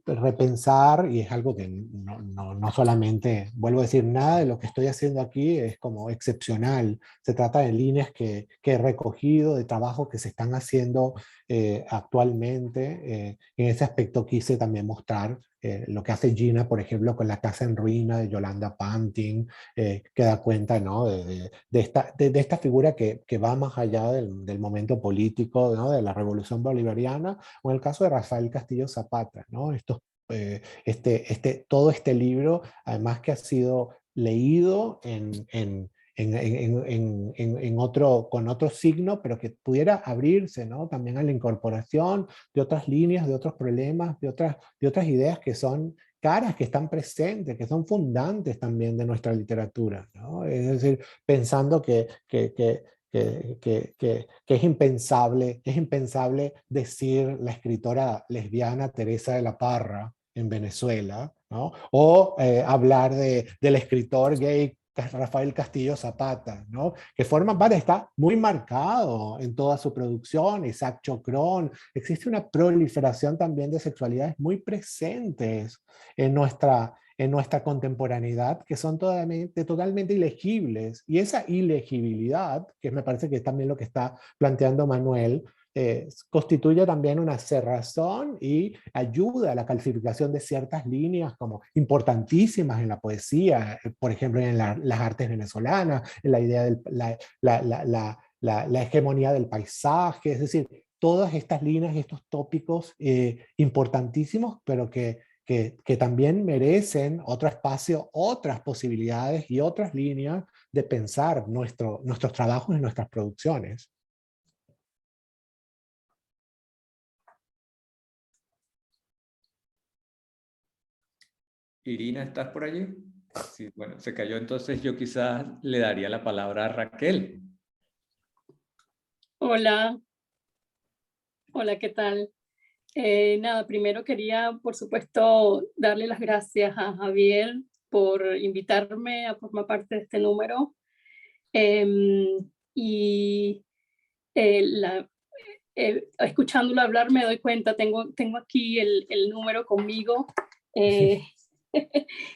Repensar, y es algo que no solamente, vuelvo a decir, nada de lo que estoy haciendo aquí es como excepcional, se trata de líneas que he recogido, de trabajos que se están haciendo actualmente. En ese aspecto quise también mostrar lo que hace Gina, por ejemplo, con La casa en ruina de Yolanda Pantin, que da cuenta, ¿no? de esta figura que va más allá del momento político, ¿no? De la revolución bolivariana, o en el caso de Rafael Castillo Zapata, ¿no? Todo este libro, además, que ha sido leído con otro signo, pero que pudiera abrirse, ¿no? También a la incorporación de otras líneas, de otros problemas, de otras ideas que son caras que están presentes, que son fundantes también de nuestra literatura, ¿no? Es decir, pensando que es impensable decir la escritora lesbiana Teresa de la Parra en Venezuela, ¿no? O hablar del escritor gay Rafael Castillo Zapata, ¿no? Que forma parte, está muy marcado en toda su producción, Isaac Chocrón. Existe una proliferación también de sexualidades muy presentes en nuestra contemporaneidad, que son totalmente ilegibles. Y esa ilegibilidad, que me parece que es también lo que está planteando Manuel, constituye también una cerrazón y ayuda a la calificación de ciertas líneas como importantísimas en la poesía, por ejemplo en las artes venezolanas, en la idea de la hegemonía del paisaje, es decir, todas estas líneas y estos tópicos importantísimos, pero que también merecen otro espacio, otras posibilidades y otras líneas de pensar nuestros trabajos y nuestras producciones. Irina, ¿estás por allí? Sí, bueno, se cayó, entonces yo quizás le daría la palabra a Raquel. Hola, hola, ¿qué tal? Nada, primero quería, por supuesto, darle las gracias a Javier por invitarme a formar parte de este número. Y escuchándolo hablar me doy cuenta, tengo aquí el número conmigo.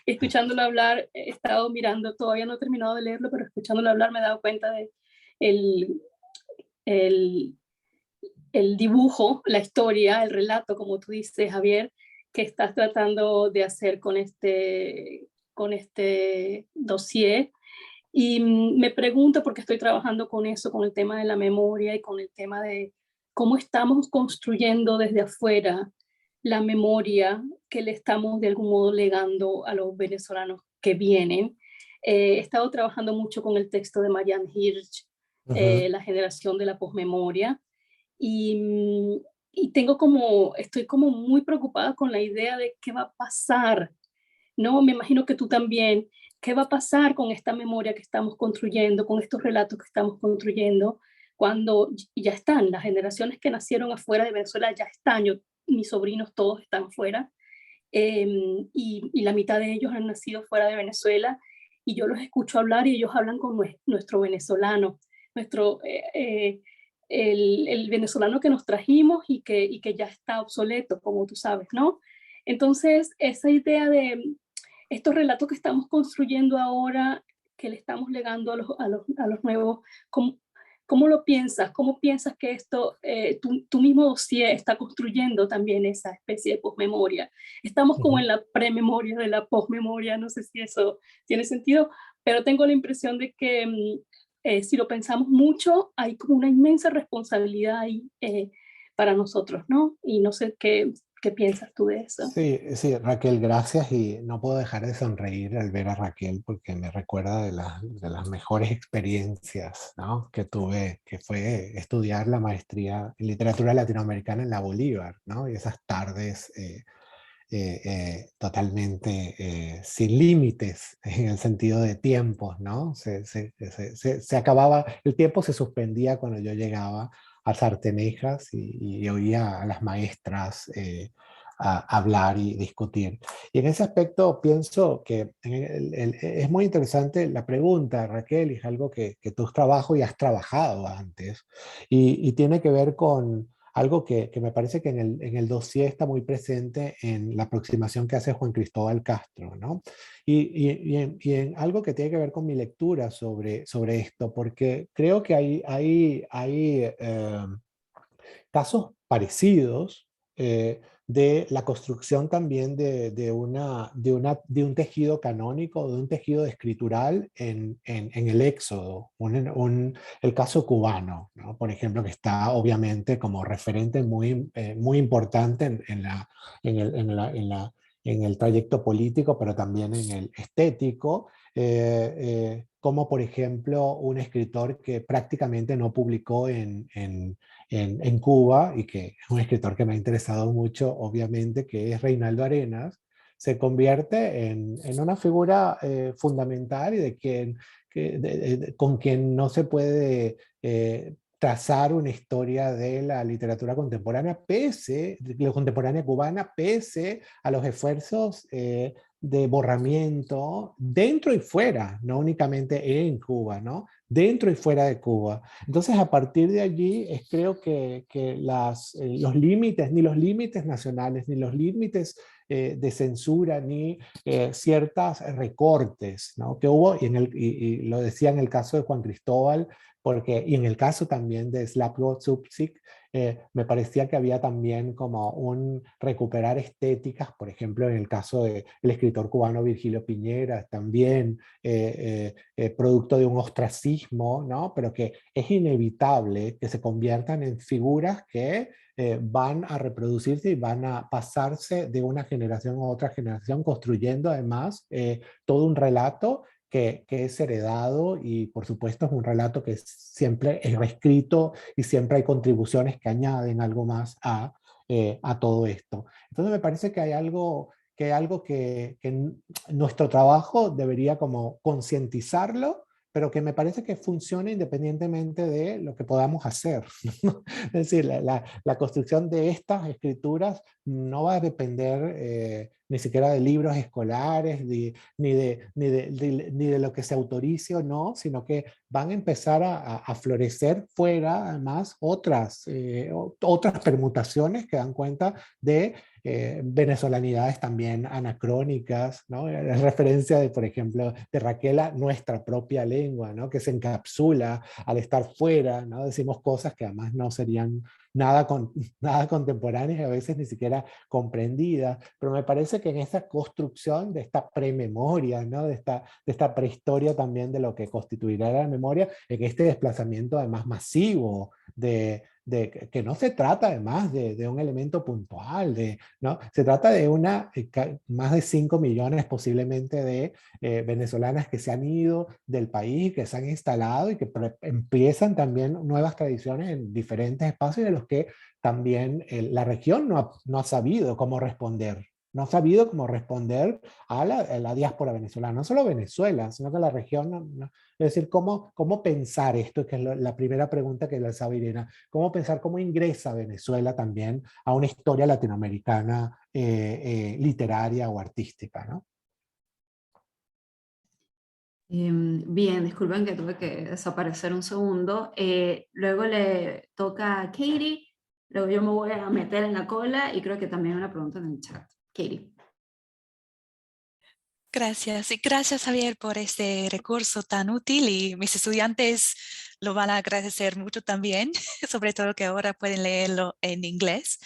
Escuchándolo hablar, he estado mirando, todavía no he terminado de leerlo, pero escuchándolo hablar me he dado cuenta de el dibujo, la historia, el relato, como tú dices, Javier, que estás tratando de hacer con este dossier. Y me pregunto, porque estoy trabajando con eso, con el tema de la memoria y con el tema de cómo estamos construyendo desde afuera la memoria que le estamos de algún modo legando a los venezolanos que vienen. He estado trabajando mucho con el texto de Marianne Hirsch, La generación de la posmemoria, y estoy como muy preocupada con la idea de qué va a pasar, ¿no? Me imagino que tú también. ¿Qué va a pasar con esta memoria que estamos construyendo, con estos relatos que estamos construyendo, cuando ya están, las generaciones que nacieron afuera de Venezuela ya están, mis sobrinos todos están afuera, y la mitad de ellos han nacido fuera de Venezuela, y yo los escucho hablar y ellos hablan con nuestro venezolano, el venezolano que nos trajimos y que ya está obsoleto, como tú sabes, ¿no? Entonces, esa idea de estos relatos que estamos construyendo ahora, que le estamos legando a los nuevos, ¿cómo lo piensas? ¿Cómo piensas que esto, tu mismo dossier está construyendo también esa especie de posmemoria? Estamos como en la prememoria de la posmemoria, no sé si eso tiene sentido, pero tengo la impresión de que si lo pensamos mucho, hay como una inmensa responsabilidad ahí para nosotros, ¿no? Y no sé qué piensas tú de eso. Sí, sí, Raquel, gracias, y no puedo dejar de sonreír al ver a Raquel porque me recuerda de las mejores experiencias, ¿no?, que tuve, que fue estudiar la maestría en literatura latinoamericana en la Bolívar, ¿no? Y esas tardes totalmente sin límites en el sentido de tiempos, ¿no? Se acababa, el tiempo se suspendía cuando yo llegaba a Sartenejas y oía a las maestras a hablar y discutir. Y en ese aspecto pienso que es muy interesante la pregunta, Raquel, y es algo que tú trabajas y has trabajado antes, y tiene que ver con algo que me parece que en el dossier está muy presente en la aproximación que hace Juan Cristóbal Castro, ¿no? Y en algo que tiene que ver con mi lectura sobre esto, porque creo que hay casos parecidos de la construcción también de un tejido canónico, de un tejido escritural en el Éxodo, el caso cubano, ¿no? Por ejemplo, que está obviamente como referente muy importante en el trayecto político, pero también en el estético, como por ejemplo un escritor que prácticamente no publicó en Cuba, y que es un escritor que me ha interesado mucho, obviamente, que es Reinaldo Arenas, se convierte en una figura fundamental y de quien, con quien no se puede trazar una historia de la literatura contemporánea, de la contemporánea cubana, pese a los esfuerzos de borramiento dentro y fuera, no únicamente en Cuba, ¿no? Dentro y fuera de Cuba. Entonces, a partir de allí, creo que los límites, ni los límites nacionales, ni los límites de censura, ni ciertos recortes, ¿no? Que hubo, y lo decía en el caso de Juan Cristóbal, y en el caso también de Slavko Zubčík, me parecía que había también como un recuperar estéticas, por ejemplo, en el caso del escritor cubano Virgilio Piñera, también producto de un ostracismo, ¿no? Pero que es inevitable que se conviertan en figuras que van a reproducirse y van a pasarse de una generación a otra generación, construyendo además todo un relato que es heredado y por supuesto es un relato que siempre es reescrito y siempre hay contribuciones que añaden algo más a todo esto. Entonces me parece que hay algo que nuestro trabajo debería como concientizarlo, pero que me parece que funciona independientemente de lo que podamos hacer. Es decir, la construcción de estas escrituras no va a depender ni siquiera de libros escolares, ni de lo que se autorice o no, sino que van a empezar a florecer fuera, además, otras permutaciones que dan cuenta de venezolanidades también anacrónicas, ¿no? La referencia de, por ejemplo, de Raquel a nuestra propia lengua, ¿no? Que se encapsula al estar fuera, ¿no? Decimos cosas que además no serían nada contemporáneas y a veces ni siquiera comprendidas, pero me parece que en esta construcción de esta prememoria, ¿no? de esta prehistoria también de lo que constituirá la memoria, en este desplazamiento además masivo que no se trata además de un elemento puntual, ¿no? Se trata de más de 5 millones posiblemente de venezolanas que se han ido del país, que se han instalado y que empiezan también nuevas tradiciones en diferentes espacios de los que también la región no ha sabido cómo responder. No ha sabido cómo responder a la diáspora venezolana, no solo Venezuela, sino que la región. Es decir, ¿cómo pensar esto? Que es la primera pregunta que lanzaba Irena. ¿Cómo pensar cómo ingresa Venezuela también a una historia latinoamericana literaria o artística, ¿no? Bien, disculpen que tuve que desaparecer un segundo. Luego le toca a Katie, luego yo me voy a meter en la cola y creo que también una pregunta en el chat. Katie. Gracias y gracias Javier por este recurso tan útil y mis estudiantes lo van a agradecer mucho también, sobre todo que ahora pueden leerlo en inglés.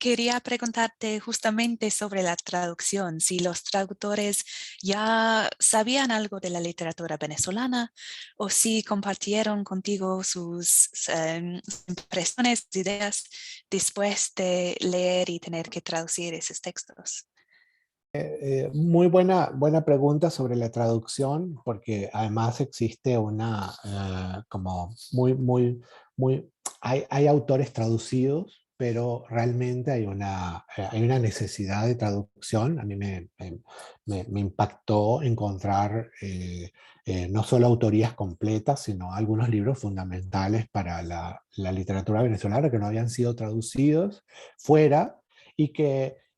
Quería preguntarte justamente sobre la traducción, si los traductores ya sabían algo de la literatura venezolana o si compartieron contigo sus impresiones, ideas después de leer y tener que traducir esos textos. Muy buena pregunta sobre la traducción, porque además existe como hay autores traducidos, pero realmente hay una necesidad de traducción. A mí me impactó encontrar no solo autorías completas, sino algunos libros fundamentales para la literatura venezolana que no habían sido traducidos fuera y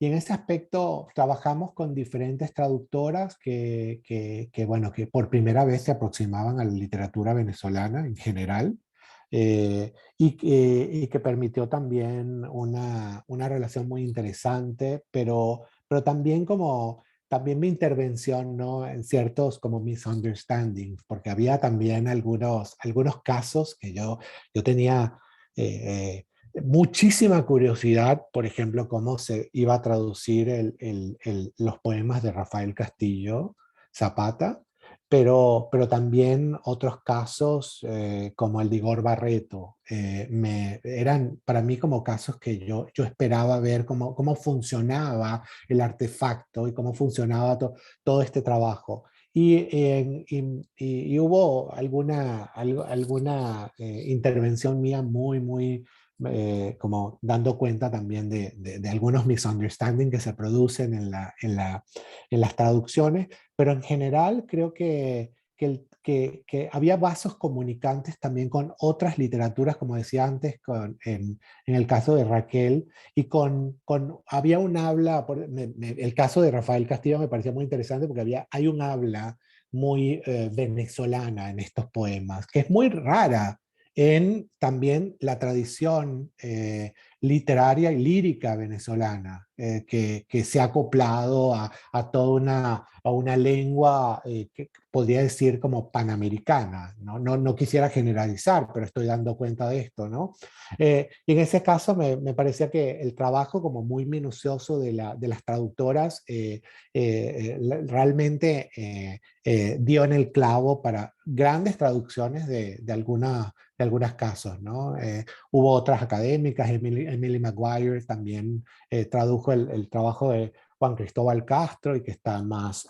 en ese aspecto trabajamos con diferentes traductoras que por primera vez se aproximaban a la literatura venezolana en general y que permitió también una relación muy interesante, pero también también mi intervención, ¿no? En ciertos como misunderstandings, porque había también algunos casos que yo tenía muchísima curiosidad, por ejemplo, cómo se iba a traducir los poemas de Rafael Castillo Zapata, pero también otros casos como el de Igor Barreto, eran para mí como casos que yo esperaba ver cómo funcionaba el artefacto y cómo funcionaba todo este trabajo. Y hubo alguna intervención mía muy como dando cuenta también de algunos misunderstandings que se producen en las traducciones, pero en general creo que había vasos comunicantes también con otras literaturas, como decía antes, en el caso de Raquel, y había un habla, el caso de Rafael Castillo me parecía muy interesante porque hay un habla muy venezolana en estos poemas, que es muy rara en también la tradición literaria y lírica venezolana, que se ha acoplado a toda una lengua que podría decir como panamericana, ¿no? No quisiera generalizar, pero estoy dando cuenta de esto, ¿no? Y en ese caso me parecía que el trabajo como muy minucioso de las traductoras realmente dio en el clavo para grandes traducciones de algunos casos, ¿no? Hubo otras académicas, Emily Maguire también tradujo el trabajo de Juan Cristóbal Castro y que está más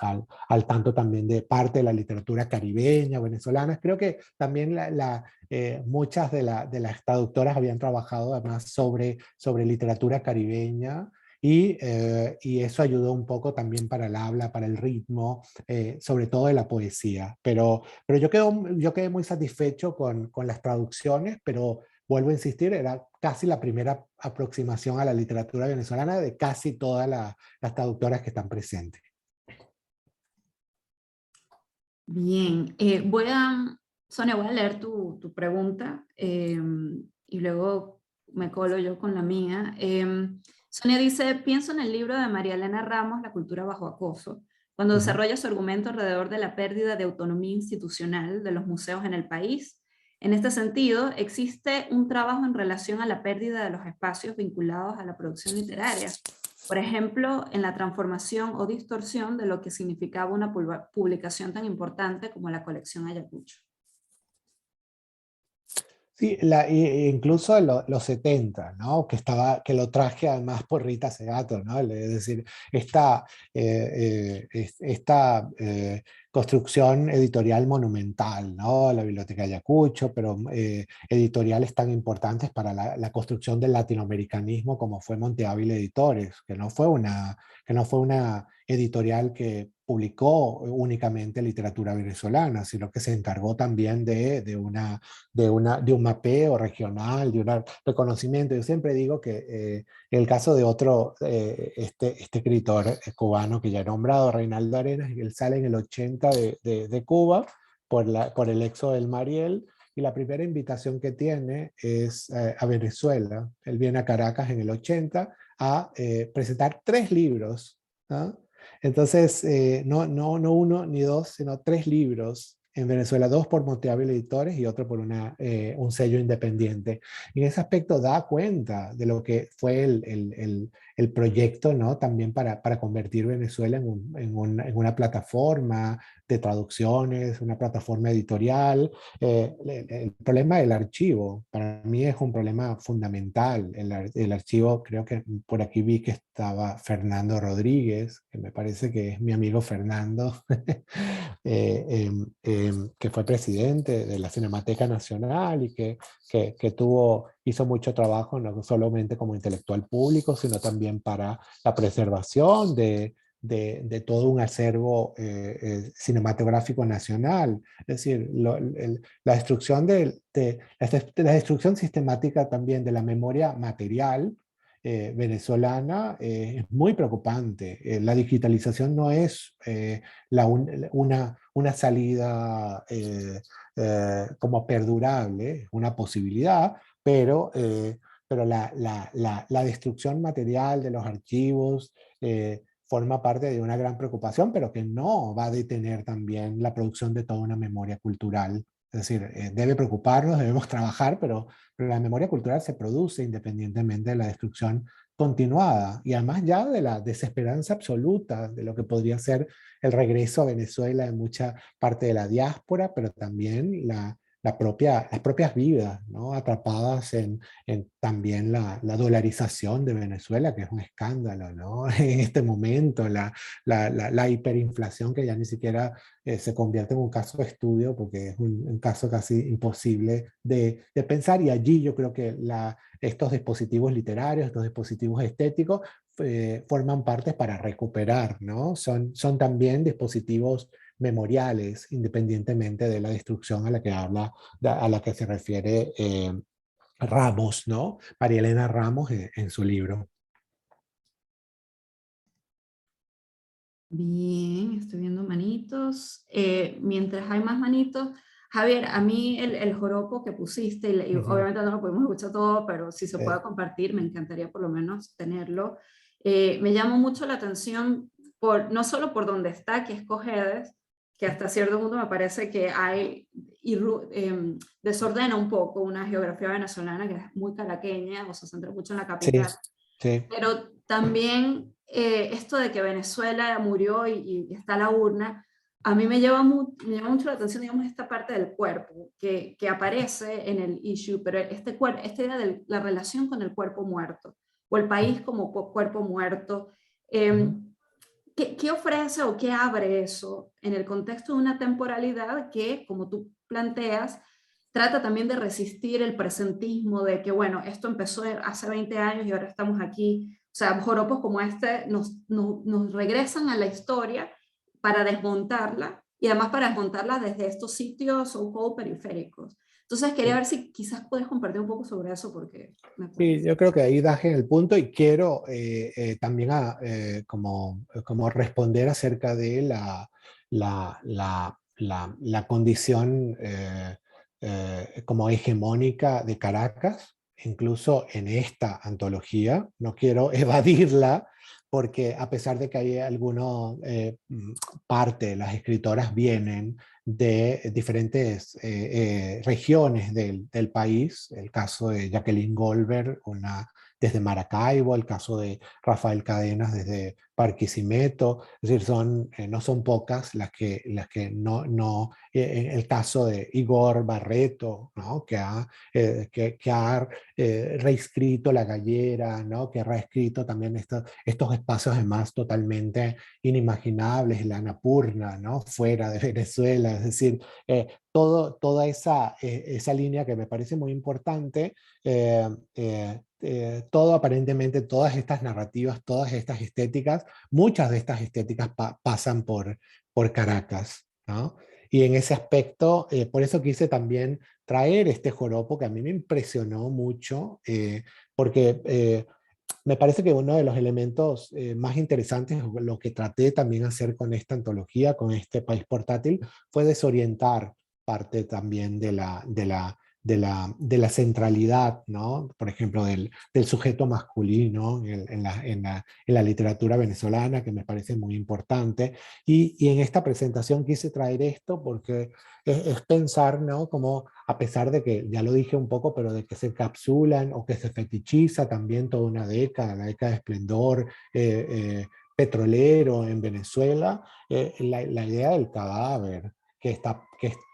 al tanto también de parte de la literatura caribeña, venezolana. Creo que también muchas de las traductoras habían trabajado además sobre literatura caribeña y eso ayudó un poco también para el habla, para el ritmo, sobre todo de la poesía. Pero yo quedé muy satisfecho con las traducciones, pero vuelvo a insistir, era casi la primera aproximación a la literatura venezolana de casi todas las traductoras que están presentes. Bien, Sonia, voy a leer tu pregunta y luego me colo yo con la mía. Sonia dice, pienso en el libro de María Elena Ramos, La cultura bajo acoso, cuando desarrolla su argumento alrededor de la pérdida de autonomía institucional de los museos en el país. En este sentido, ¿existe un trabajo en relación a la pérdida de los espacios vinculados a la producción literaria? Por ejemplo, en la transformación o distorsión de lo que significaba una publicación tan importante como la colección Ayacucho. Sí, incluso en los 70, ¿no? Que lo traje además por Rita Segato, ¿no? Es decir, esta construcción editorial monumental, ¿no? La Biblioteca Ayacucho, pero editoriales tan importantes para la construcción del latinoamericanismo como fue Monte Ávila Editores, que no fue una editorial que publicó únicamente literatura venezolana, sino que se encargó también de un mapeo regional, de un reconocimiento. Yo siempre digo que el caso de otro, este escritor cubano que ya he nombrado, Reinaldo Arenas, él sale en el 80 de Cuba por el éxodo del Mariel, y la primera invitación que tiene es a Venezuela. Él viene a Caracas en el 80 a presentar 3 libros, ¿no? Entonces, no uno ni dos, sino 3 libros en Venezuela, 2 por Monte Ávila Editores y otro por un sello independiente. Y en ese aspecto da cuenta de lo que fue el proyecto, ¿no? También para convertir Venezuela en una plataforma de traducciones, una plataforma editorial. El problema del archivo, para mí es un problema fundamental. El archivo, creo que por aquí vi que estaba Fernando Rodríguez, que me parece que es mi amigo Fernando, que fue presidente de la Cinemateca Nacional y que hizo mucho trabajo no solamente como intelectual público, sino también para la preservación de todo un acervo cinematográfico nacional. Es decir, la destrucción la destrucción sistemática también de la memoria material venezolana es muy preocupante. La digitalización no es una salida como perdurable, una posibilidad, pero la destrucción material de los archivos forma parte de una gran preocupación, pero que no va a detener también la producción de toda una memoria cultural. Es decir, debe preocuparnos, debemos trabajar, pero la memoria cultural se produce independientemente de la destrucción continuada y además ya de la desesperanza absoluta de lo que podría ser el regreso a Venezuela de mucha parte de la diáspora, pero también las propias vidas, ¿no? Atrapadas en también la dolarización de Venezuela, que es un escándalo, ¿no? En este momento, la hiperinflación que ya ni siquiera se convierte en un caso de estudio, porque es un caso casi imposible de pensar, y allí yo creo que estos dispositivos literarios, estos dispositivos estéticos, forman parte para recuperar, ¿no? Son también dispositivos memoriales, independientemente de la destrucción a la que habla, a la que se refiere Ramos, ¿no? María Elena Ramos en su libro. Bien, estoy viendo manitos. Mientras hay más manitos, Javier, a mí el joropo que pusiste, y obviamente no lo podemos escuchar todo, pero si se puede compartir, me encantaría por lo menos tenerlo. Me llama mucho la atención, no solo por dónde está, que es Cojedes, que hasta cierto punto me parece que hay, desordena un poco una geografía venezolana que es muy caraqueña, o se centra mucho en la capital. Sí. Pero también esto de que Venezuela murió y está la urna, a mí me llama mucho la atención, digamos, esta parte del cuerpo que aparece en el issue, pero esta idea de la relación con el cuerpo muerto, o el país como cuerpo muerto. ¿Qué ofrece o qué abre eso en el contexto de una temporalidad que, como tú planteas, trata también de resistir el presentismo de que, bueno, esto empezó hace 20 años y ahora estamos aquí? O sea, joropos como este nos regresan a la historia para desmontarla, y además para desmontarla desde estos sitios so-called periféricos. Entonces quería ver si quizás puedes compartir un poco sobre eso, porque sí, yo creo que ahí das en el punto, y quiero también como responder acerca de la condición como hegemónica de Caracas, incluso en esta antología. No quiero evadirla, porque a pesar de que hay alguna parte, las escritoras vienen de diferentes regiones del país, el caso de Jacqueline Goldberg, desde Maracaibo, el caso de Rafael Cadenas desde Barquisimeto, es decir, no son pocas las que el caso de Igor Barreto, ¿no? que ha reescrito La Gallera, ¿no? que ha reescrito también estos espacios además totalmente inimaginables, la Annapurna, ¿no? fuera de Venezuela, es decir, toda esa línea que me parece muy importante. Aparentemente todas estas narrativas, todas estas estéticas, muchas de estas estéticas pasan por Caracas, ¿no? Y en ese aspecto, por eso quise también traer este joropo que a mí me impresionó mucho, porque me parece que uno de los elementos más interesantes, lo que traté también hacer con esta antología, con este país portátil, fue desorientar parte también de la centralidad, ¿no? Por ejemplo, del sujeto masculino en la literatura venezolana, que me parece muy importante. Y en esta presentación quise traer esto porque es pensar, ¿no? Como, a pesar de que, ya lo dije un poco, pero de que se capsulan o que se fetichiza también toda una década, la década de esplendor petrolero en Venezuela, la idea del cadáver que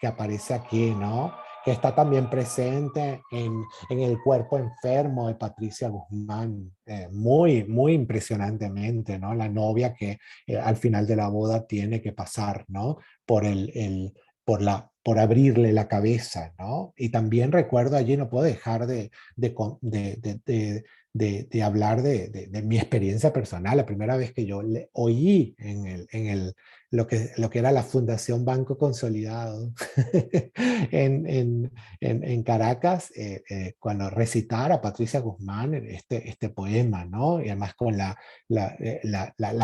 aparece aquí, ¿no? Que está también presente en el cuerpo enfermo de Patricia Guzmán, muy, muy impresionantemente, ¿no? La novia que al final de la boda tiene que pasar, ¿no? Por abrirle la cabeza, ¿no? Y también recuerdo allí, no puedo dejar de hablar de mi experiencia personal. La primera vez que yo le oí lo que era la Fundación Banco Consolidado en Caracas, cuando recitara a Patricia Guzmán este poema, ¿no? Y además con la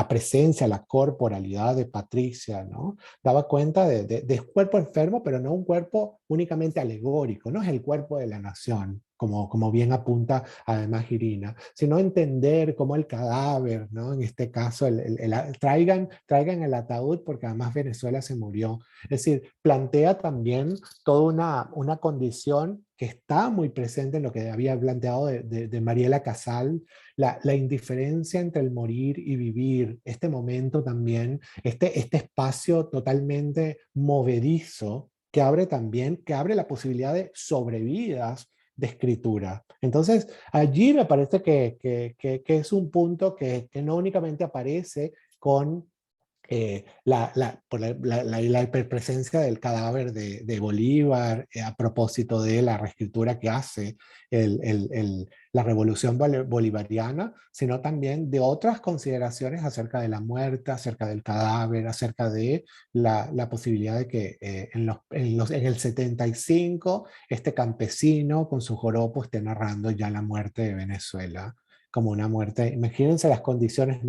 presencia, la corporalidad de Patricia, ¿no? Daba cuenta de un cuerpo enfermo, pero no un cuerpo únicamente alegórico, no es el cuerpo de la nación, como bien apunta además Irina, sino entender cómo el cadáver, ¿no? En este caso, traigan el ataúd, porque además Venezuela se murió. Es decir, plantea también toda una condición que está muy presente en lo que había planteado de Mariela Casal, la indiferencia entre el morir y vivir, este momento también, este espacio totalmente movedizo, que abre también, que abre la posibilidad de sobrevidas de escritura. Entonces, allí me parece que es un punto que no únicamente aparece con la hiperpresencia del cadáver de Bolívar a propósito de la reescritura que hace la revolución bolivariana, sino también de otras consideraciones acerca de la muerte, acerca del cadáver, acerca de la posibilidad de que en el 75 este campesino con su joropo esté narrando ya la muerte de Venezuela como una muerte. Imagínense las condiciones,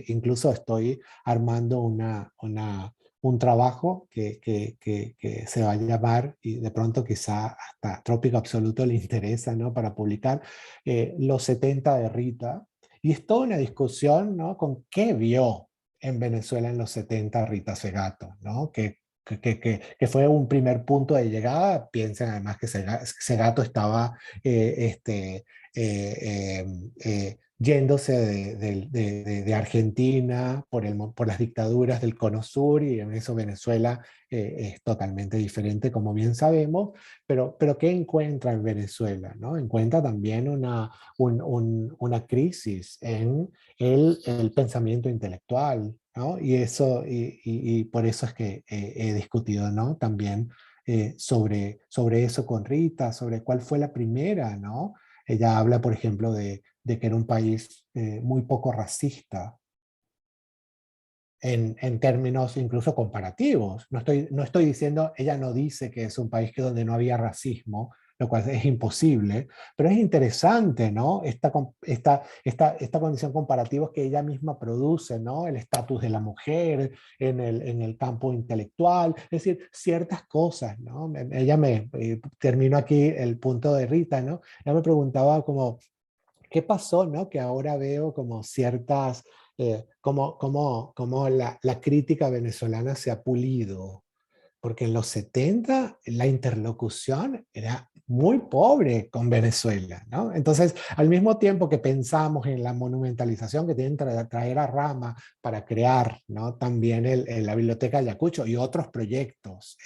incluso estoy armando un trabajo que se va a llamar, y de pronto quizá hasta Trópico Absoluto le interesa, ¿no?, para publicar, Los 70 de Rita. Y es toda una discusión, ¿no?, con qué vio en Venezuela en los 70 Rita Segato, ¿no? Que fue un primer punto de llegada. Piensen además que Segato estaba yéndose de Argentina por las dictaduras del Cono Sur, y en eso Venezuela es totalmente diferente, como bien sabemos, pero ¿qué encuentra en Venezuela, ¿no? Encuentra también una crisis en el pensamiento intelectual, ¿no? Y por eso es que he discutido, ¿no?, también sobre eso con Rita, sobre cuál fue la primera, ¿no? Ella habla, por ejemplo, de que era un país muy poco racista en términos incluso comparativos. No estoy diciendo, ella no dice que es un país donde no había racismo, lo cual es imposible, pero es interesante, ¿no?, esta condición comparativa que ella misma produce, ¿no?, el estatus de la mujer en el campo intelectual, es decir, ciertas cosas, ¿no? Ella termino aquí el punto de Rita, ¿no? Ella me preguntaba como, ¿qué pasó, no? Que ahora veo como ciertas, como la crítica venezolana se ha pulido, porque en los 70 la interlocución era muy pobre con Venezuela, ¿no? Entonces, al mismo tiempo que pensamos en la monumentalización que tienen que traer a Rama para crear, ¿no?, también la Biblioteca Ayacucho y otros proyectos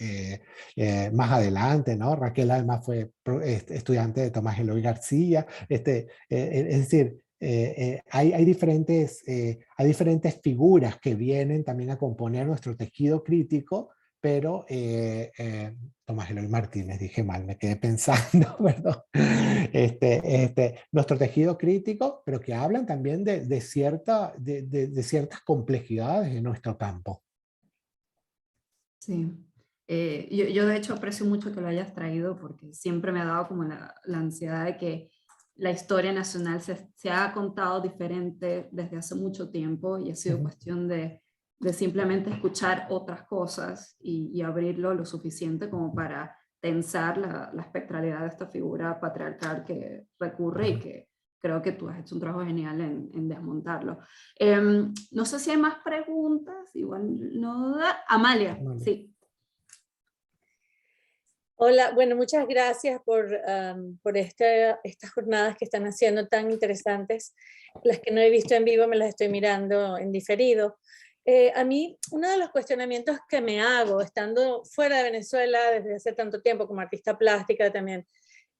más adelante, ¿no? Raquel además fue estudiante de Tomás Eloy García, es decir, hay diferentes figuras que vienen también a componer nuestro tejido crítico, pero Tomás Eloy Martínez, dije mal, me quedé pensando, perdón, nuestro tejido crítico, pero que hablan también de ciertas complejidades en nuestro campo. Sí, yo de hecho aprecio mucho que lo hayas traído, porque siempre me ha dado como la ansiedad de que la historia nacional se ha contado diferente desde hace mucho tiempo, y ha sido cuestión de simplemente escuchar otras cosas y abrirlo lo suficiente como para tensar la espectralidad de esta figura patriarcal que recurre, y que creo que tú has hecho un trabajo genial en desmontarlo. No sé si hay más preguntas, igual no da. Amalia, sí. Hola, bueno, muchas gracias por estas jornadas que están haciendo tan interesantes. Las que no he visto en vivo me las estoy mirando en diferido. A mí, uno de los cuestionamientos que me hago, estando fuera de Venezuela desde hace tanto tiempo como artista plástica también,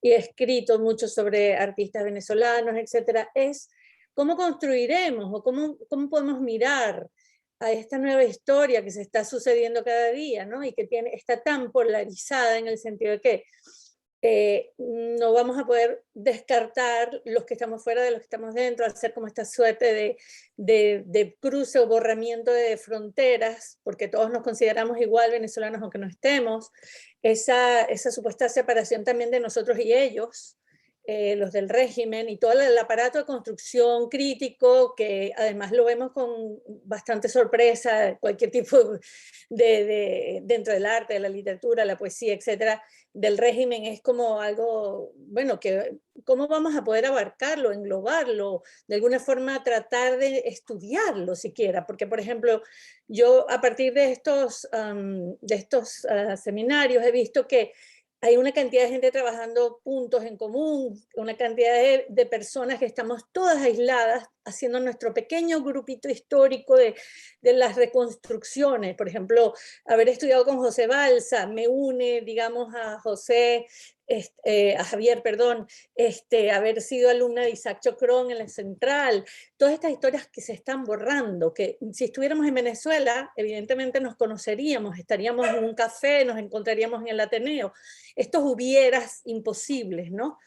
y he escrito mucho sobre artistas venezolanos, etcétera, es cómo construiremos o cómo podemos mirar a esta nueva historia que se está sucediendo cada día, ¿no? Y que está tan polarizada en el sentido de que no vamos a poder descartar los que estamos fuera de los que estamos dentro, hacer como esta suerte de cruce o borramiento de fronteras, porque todos nos consideramos igual venezolanos aunque no estemos, esa supuesta separación también de nosotros y ellos, los del régimen, y todo el aparato de construcción crítico, que además lo vemos con bastante sorpresa, cualquier tipo dentro del arte, de la literatura, la poesía, etcétera, del régimen, es como algo, bueno, que cómo vamos a poder abarcarlo, englobarlo, de alguna forma tratar de estudiarlo siquiera, porque por ejemplo, yo a partir de estos seminarios he visto que hay una cantidad de gente trabajando puntos en común, una cantidad de personas que estamos todas aisladas haciendo nuestro pequeño grupito histórico de las reconstrucciones. Por ejemplo, haber estudiado con José Balsa me une, digamos, a José, a Javier, perdón, haber sido alumna de Isaac Chocrón en la Central, todas estas historias que se están borrando, que si estuviéramos en Venezuela, evidentemente nos conoceríamos, estaríamos en un café, nos encontraríamos en el Ateneo. Estos hubieras imposibles, ¿no?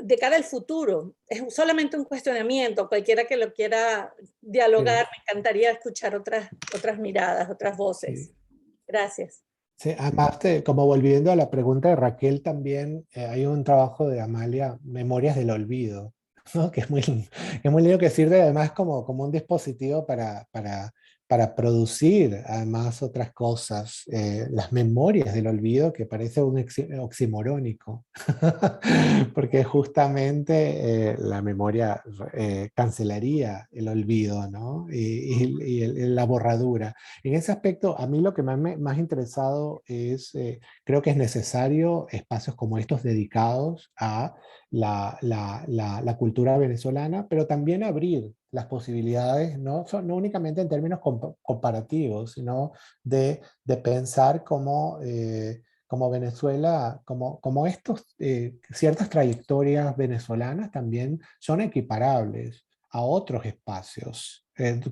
De cara al futuro, es solamente un cuestionamiento, cualquiera que lo quiera dialogar, me encantaría escuchar otras miradas, otras voces. Gracias. Sí, además, como volviendo a la pregunta de Raquel, también hay un trabajo de Amalia, Memorias del Olvido, ¿no? Que es muy lindo, que sirve además como un dispositivo para producir además otras cosas, las memorias del olvido, que parece un oximorónico, porque justamente la memoria cancelaría el olvido, ¿no? y la borradura. En ese aspecto, a mí lo que más interesado es, creo que es necesario espacios como estos dedicados a la cultura venezolana, pero también abrir las posibilidades, no únicamente en términos comparativos, sino de pensar cómo Venezuela, como ciertas trayectorias venezolanas también son equiparables a otros espacios,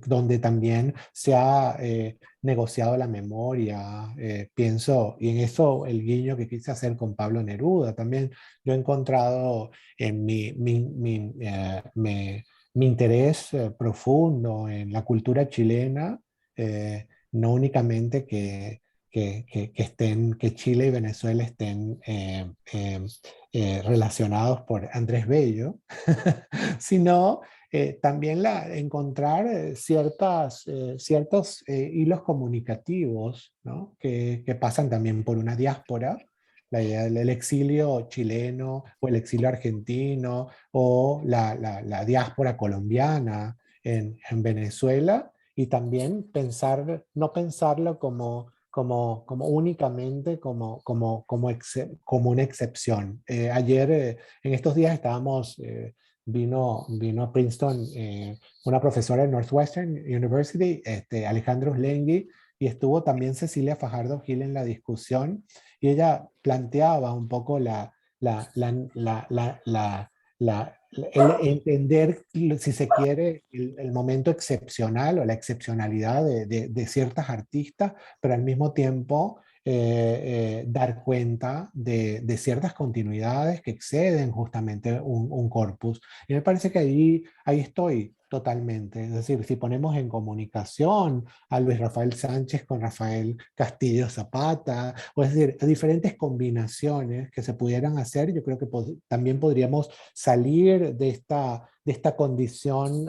donde también se ha negociado la memoria, pienso, y en eso el guiño que quise hacer con Pablo Neruda, también yo he encontrado en mi interés profundo en la cultura chilena, no únicamente que Chile y Venezuela estén relacionados por Andrés Bello, sino también encontrar ciertos hilos comunicativos, ¿no? que pasan también por una diáspora, la idea del exilio chileno o el exilio argentino o la diáspora colombiana en Venezuela, y también no pensarlo como únicamente como una excepción. Ayer, en estos días vino a Princeton una profesora de Northwestern University, Alejandro Lenghi, y estuvo también Cecilia Fajardo Gil en la discusión, y ella planteaba un poco el entender, si se quiere, el momento excepcional o la excepcionalidad de ciertas artistas, pero al mismo tiempo dar cuenta de ciertas continuidades que exceden justamente un corpus. Y me parece que ahí estoy totalmente. Es decir, si ponemos en comunicación a Luis Rafael Sánchez con Rafael Castillo Zapata, o es decir, diferentes combinaciones que se pudieran hacer, yo creo que también podríamos salir de esta condición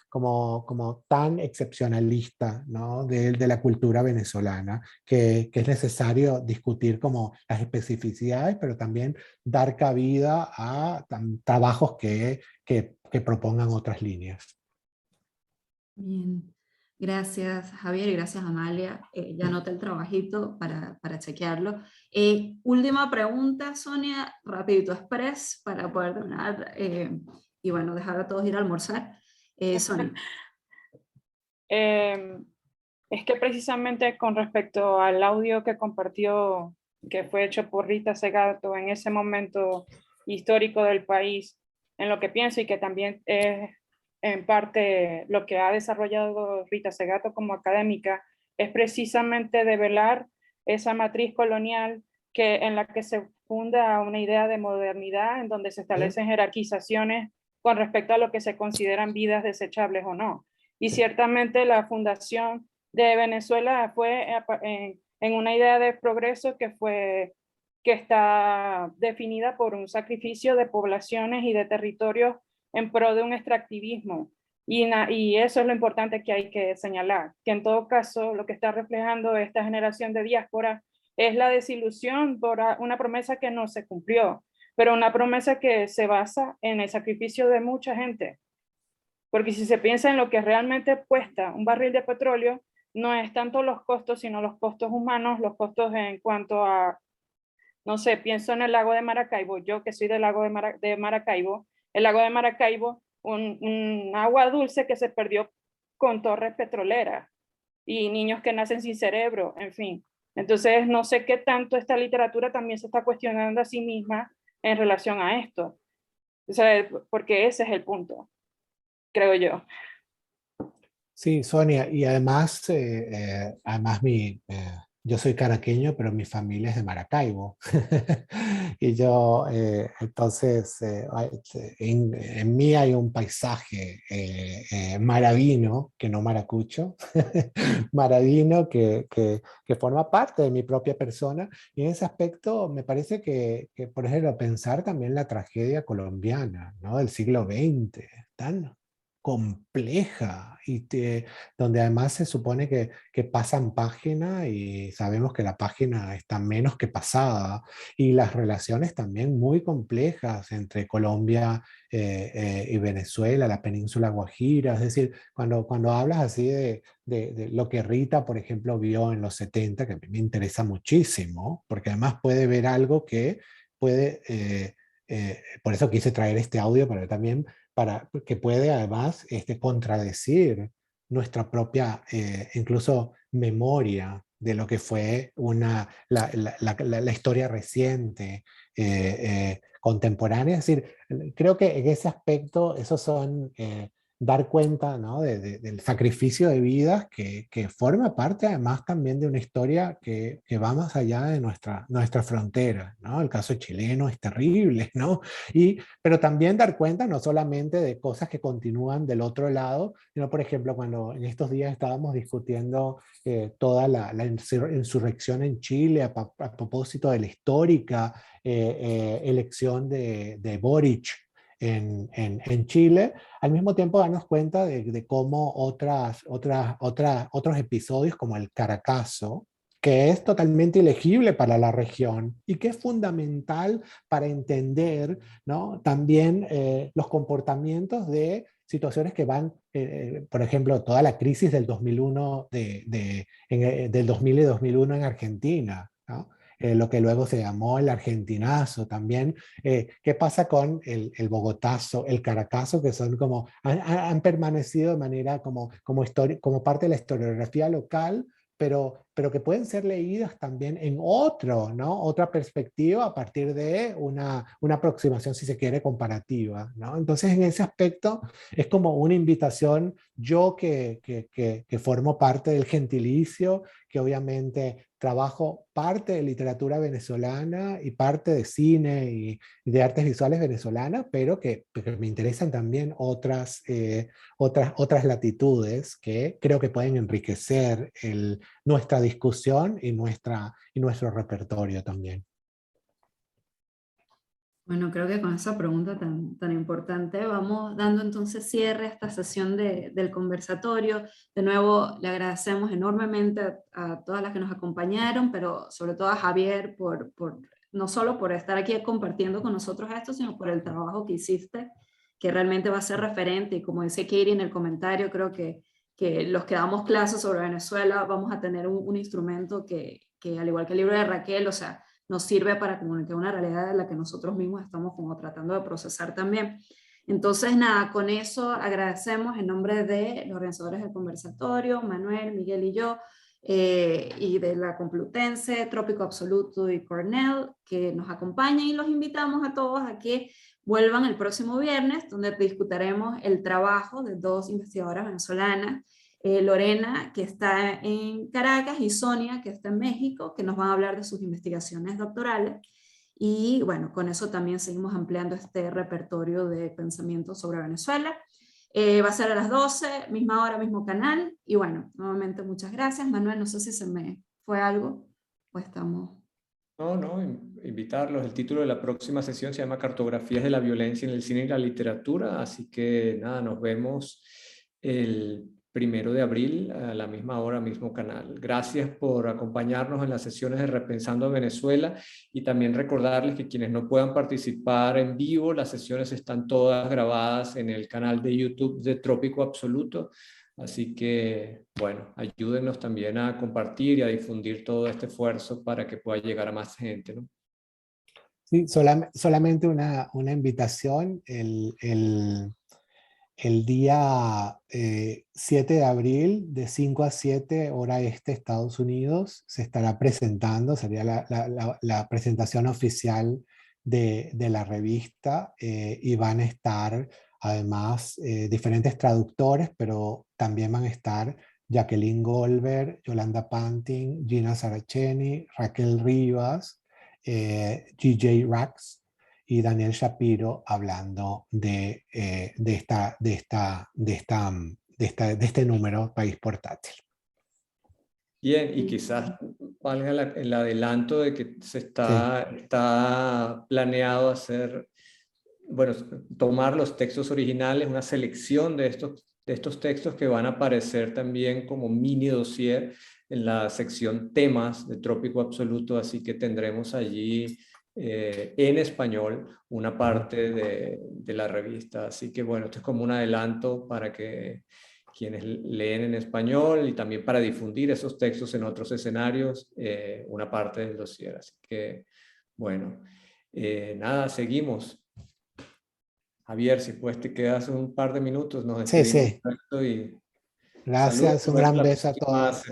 como tan excepcionalista, ¿no? de la cultura venezolana, que es necesario discutir como las especificidades, pero también dar cabida a trabajos que propongan otras líneas. Bien, gracias Javier y gracias Amalia. Ya anoté el trabajito para chequearlo. Última pregunta, Sonia, rapidito express para poder terminar y bueno, dejar a todos ir a almorzar. Sonia. Es que precisamente con respecto al audio que compartió, que fue hecho por Rita Segato en ese momento histórico del país, en lo que pienso, y que también es en parte lo que ha desarrollado Rita Segato como académica, es precisamente develar esa matriz colonial en la que se funda una idea de modernidad, en donde se establecen jerarquizaciones con respecto a lo que se consideran vidas desechables o no. Y ciertamente la fundación de Venezuela fue en una idea de progreso que está definida por un sacrificio de poblaciones y de territorios en pro de un extractivismo. Y eso es lo importante que hay que señalar, que en todo caso lo que está reflejando esta generación de diáspora es la desilusión por una promesa que no se cumplió, pero una promesa que se basa en el sacrificio de mucha gente. Porque si se piensa en lo que realmente cuesta un barril de petróleo, no es tanto los costos, sino los costos humanos, los costos en cuanto a No sé, pienso en el lago de Maracaibo, yo que soy del lago de Maracaibo, el lago de Maracaibo, un agua dulce que se perdió con torres petroleras y niños que nacen sin cerebro, en fin. Entonces, no sé qué tanto esta literatura también se está cuestionando a sí misma en relación a esto. O sea, porque ese es el punto, creo yo. Sí, Sonia, y además, además yo soy caraqueño, pero mi familia es de Maracaibo. Y yo, entonces, en mí hay un paisaje maravino, que no maracucho, maravino que forma parte de mi propia persona. Y en ese aspecto me parece que, por ejemplo, pensar también la tragedia colombiana, ¿no? Del siglo XX, tan compleja y donde además se supone que pasan página y sabemos que la página está menos que pasada y las relaciones también muy complejas entre Colombia y Venezuela, la península Guajira, es decir, cuando hablas así de lo que Rita, por ejemplo, vio en los 70, que a mí me interesa muchísimo, porque además puede ver algo que puede... por eso quise traer este audio para también que puede además contradecir nuestra propia, incluso memoria de lo que fue la historia reciente, contemporánea. Es decir, creo que en ese aspecto, esos son dar cuenta, ¿no? Del sacrificio de vidas que forma parte además también de una historia que va más allá de nuestra frontera, ¿no? El caso chileno es terrible, ¿no? Pero también dar cuenta no solamente de cosas que continúan del otro lado, sino por ejemplo cuando en estos días estábamos discutiendo toda la insurrección en Chile a propósito de la histórica elección de Boric en Chile, al mismo tiempo darnos cuenta de cómo otros episodios como el Caracazo, que es totalmente ilegible para la región y que es fundamental para entender, ¿no? También los comportamientos de situaciones que van, por ejemplo, toda la crisis del 2001, del 2000 y 2001 en Argentina, ¿no? Lo que luego se llamó el argentinazo también. ¿Qué pasa con el bogotazo, el caracazo, que son como, han permanecido de manera como parte de la historiografía local, pero que pueden ser leídas también en otra perspectiva a partir de una aproximación, si se quiere, comparativa, ¿no? Entonces, en ese aspecto, es como una invitación, yo que formo parte del gentilicio, que obviamente trabajo parte de literatura venezolana y parte de cine y de artes visuales venezolanas, pero que me interesan también otras latitudes que creo que pueden enriquecer nuestra discusión y nuestro repertorio también. Bueno, creo que con esa pregunta tan importante vamos dando entonces cierre a esta sesión del conversatorio. De nuevo, le agradecemos enormemente a todas las que nos acompañaron, pero sobre todo a Javier no solo por estar aquí compartiendo con nosotros esto, sino por el trabajo que hiciste, que realmente va a ser referente. Y como dice Katie en el comentario, creo que los que damos clases sobre Venezuela vamos a tener un instrumento que al igual que el libro de Raquel, o sea, nos sirve para comunicar una realidad de la que nosotros mismos estamos como tratando de procesar también. Entonces, nada, con eso agradecemos en nombre de los organizadores del conversatorio, Manuel, Miguel y yo, y de la Complutense, Trópico Absoluto y Cornell, que nos acompañan, y los invitamos a todos a que vuelvan el próximo viernes, donde discutiremos el trabajo de dos investigadoras venezolanas, Lorena, que está en Caracas, y Sonia, que está en México, que nos van a hablar de sus investigaciones doctorales. Y bueno, con eso también seguimos ampliando este repertorio de pensamiento sobre Venezuela. Va a ser a las 12, misma hora, mismo canal. Y bueno, nuevamente muchas gracias. Manuel, no sé si se me fue algo o estamos... No, invitarlos. El título de la próxima sesión se llama Cartografías de la violencia en el cine y la literatura, así que nada, nos vemos el 1 de abril a la misma hora, mismo canal. Gracias por acompañarnos en las sesiones de Repensando Venezuela, y también recordarles que quienes no puedan participar en vivo, las sesiones están todas grabadas en el canal de YouTube de Trópico Absoluto. Así que, bueno, ayúdenos también a compartir y a difundir todo este esfuerzo para que pueda llegar a más gente, ¿no? Sí, solamente una invitación. El día 7 de abril, de 5 a 7, hora este, Estados Unidos, se estará presentando, sería la presentación oficial de la revista, y van a estar además diferentes traductores, pero también van a estar Jacqueline Goldberg, Yolanda Pantin, Gina Saraceni, Raquel Rivas, GJ Rax y Daniel Shapiro hablando de este número País Portátil. Bien, y quizás valga el adelanto de que está planeado hacer, bueno, tomar los textos originales, una selección de estos textos que van a aparecer también como mini dossier en la sección temas de Trópico Absoluto, así que tendremos allí en español una parte de la revista. Así que bueno, esto es como un adelanto para que quienes leen en español y también para difundir esos textos en otros escenarios, una parte del dossier. Así que bueno, nada, seguimos. Javier, si pues te quedas un par de minutos, nos despedimos. Sí. Gracias, un gran beso a todos.